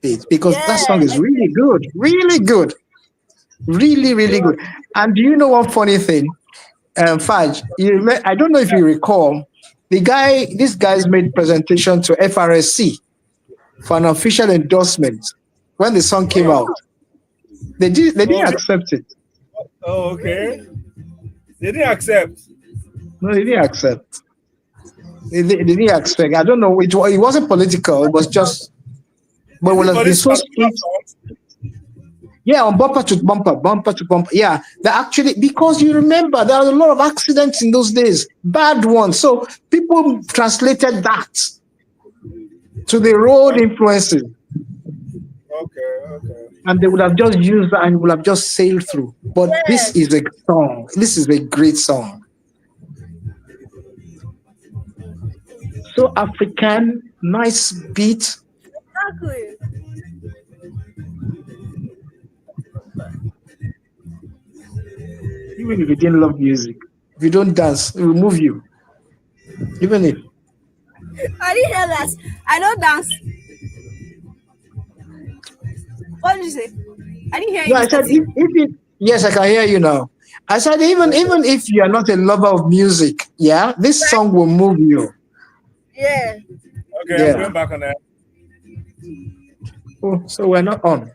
bit, because that yeah, song is really good, really good. And do you know one funny thing, Faj? I don't know if you recall, these guys made presentation to FRSC for an official endorsement when the song came out. They didn't Okay. accept it. Oh, okay. They didn't accept. No, they didn't accept. They didn't accept. I don't know. It wasn't political. It was just, but it Is would it have for been this so particular sweet. song? Yeah, on bumper to bumper, bumper to bumper. Yeah, they actually, because you remember there are a lot of accidents in those days, bad ones. So people translated that to the road influences, Okay. and they would have just used that and would have just sailed through. But this yes, is a song. This is a great song. So African, nice beat. exactly. Even if you didn't love music, if you don't dance, it will move you. Even if I didn't hear that. I don't dance. What did you say? I didn't hear you, no, I Mr. said T. yes, I can hear you now. I said even if you are not a lover of music, yeah, this Right? song will move you. Yeah. Okay, I'm Yeah. going back on that. Oh, so we're not on.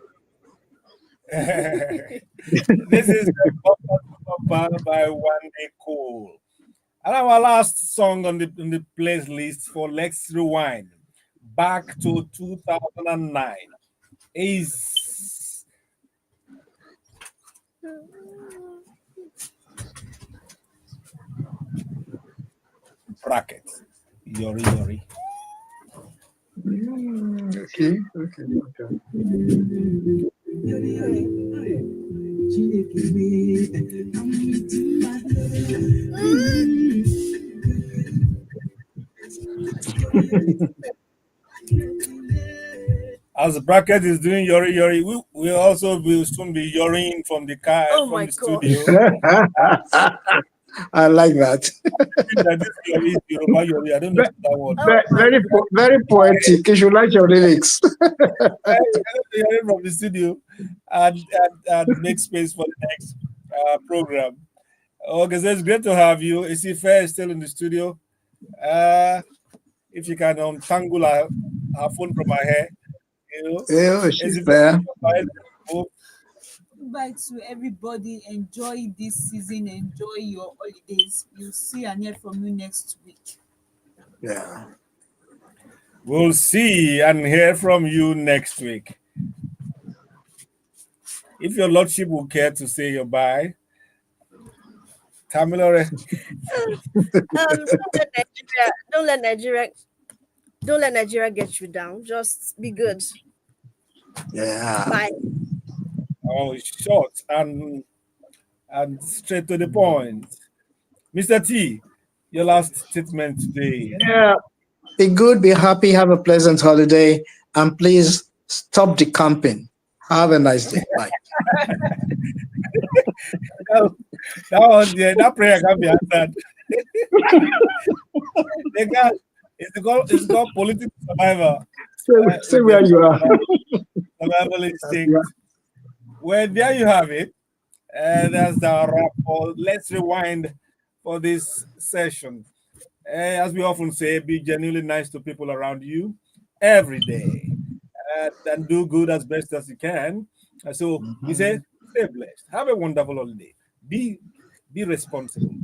This is Bumper to Bumper by One Day Cool. And our last song on the playlist for Let's Rewind back to 2009 is Bracket. Yori Yori. Okay. As Bracket is doing Yori Yori, we also will soon be yoring from the car, Oh from my the gosh. studio. I like that. Think that this Yori is Yoruba Yori. I don't know Ve- that word. Oh my god. Very poetic. You should like your lyrics. Yoring from the studio and make space for the next program. Okay, so it's great to have you. Isife is still in the studio. Uh, if you can untangle her phone from her hair, you know. Yeah, she's Isife, there. Goodbye to everybody. Enjoy this season. Enjoy your holidays. You'll see and hear from you next week. Yeah. we'll see and hear from you next week. If your lordship will care to say your bye, Tamilore. Don't let Nigeria don't let Nigeria get you down. Just be good. Yeah. Bye. Oh, short and straight to the point. Mr. T, your last statement today. Yeah. Be good, be happy, have a pleasant holiday, and please stop the camping. Have a nice day. Bye. Oh, that prayer can be answered. It's called political survivor. Say where you are. Survival instinct. Well, there you have it. That's the wrap for Let's Rewind for this session. As we often say, be genuinely nice to people around you every day, and do good as best as you can. So we say, stay blessed, have a wonderful holiday, be responsible,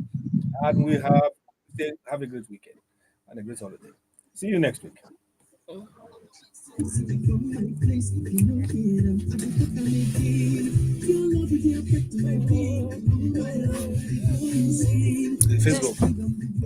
and have a great weekend and a great holiday. See you next week. Facebook.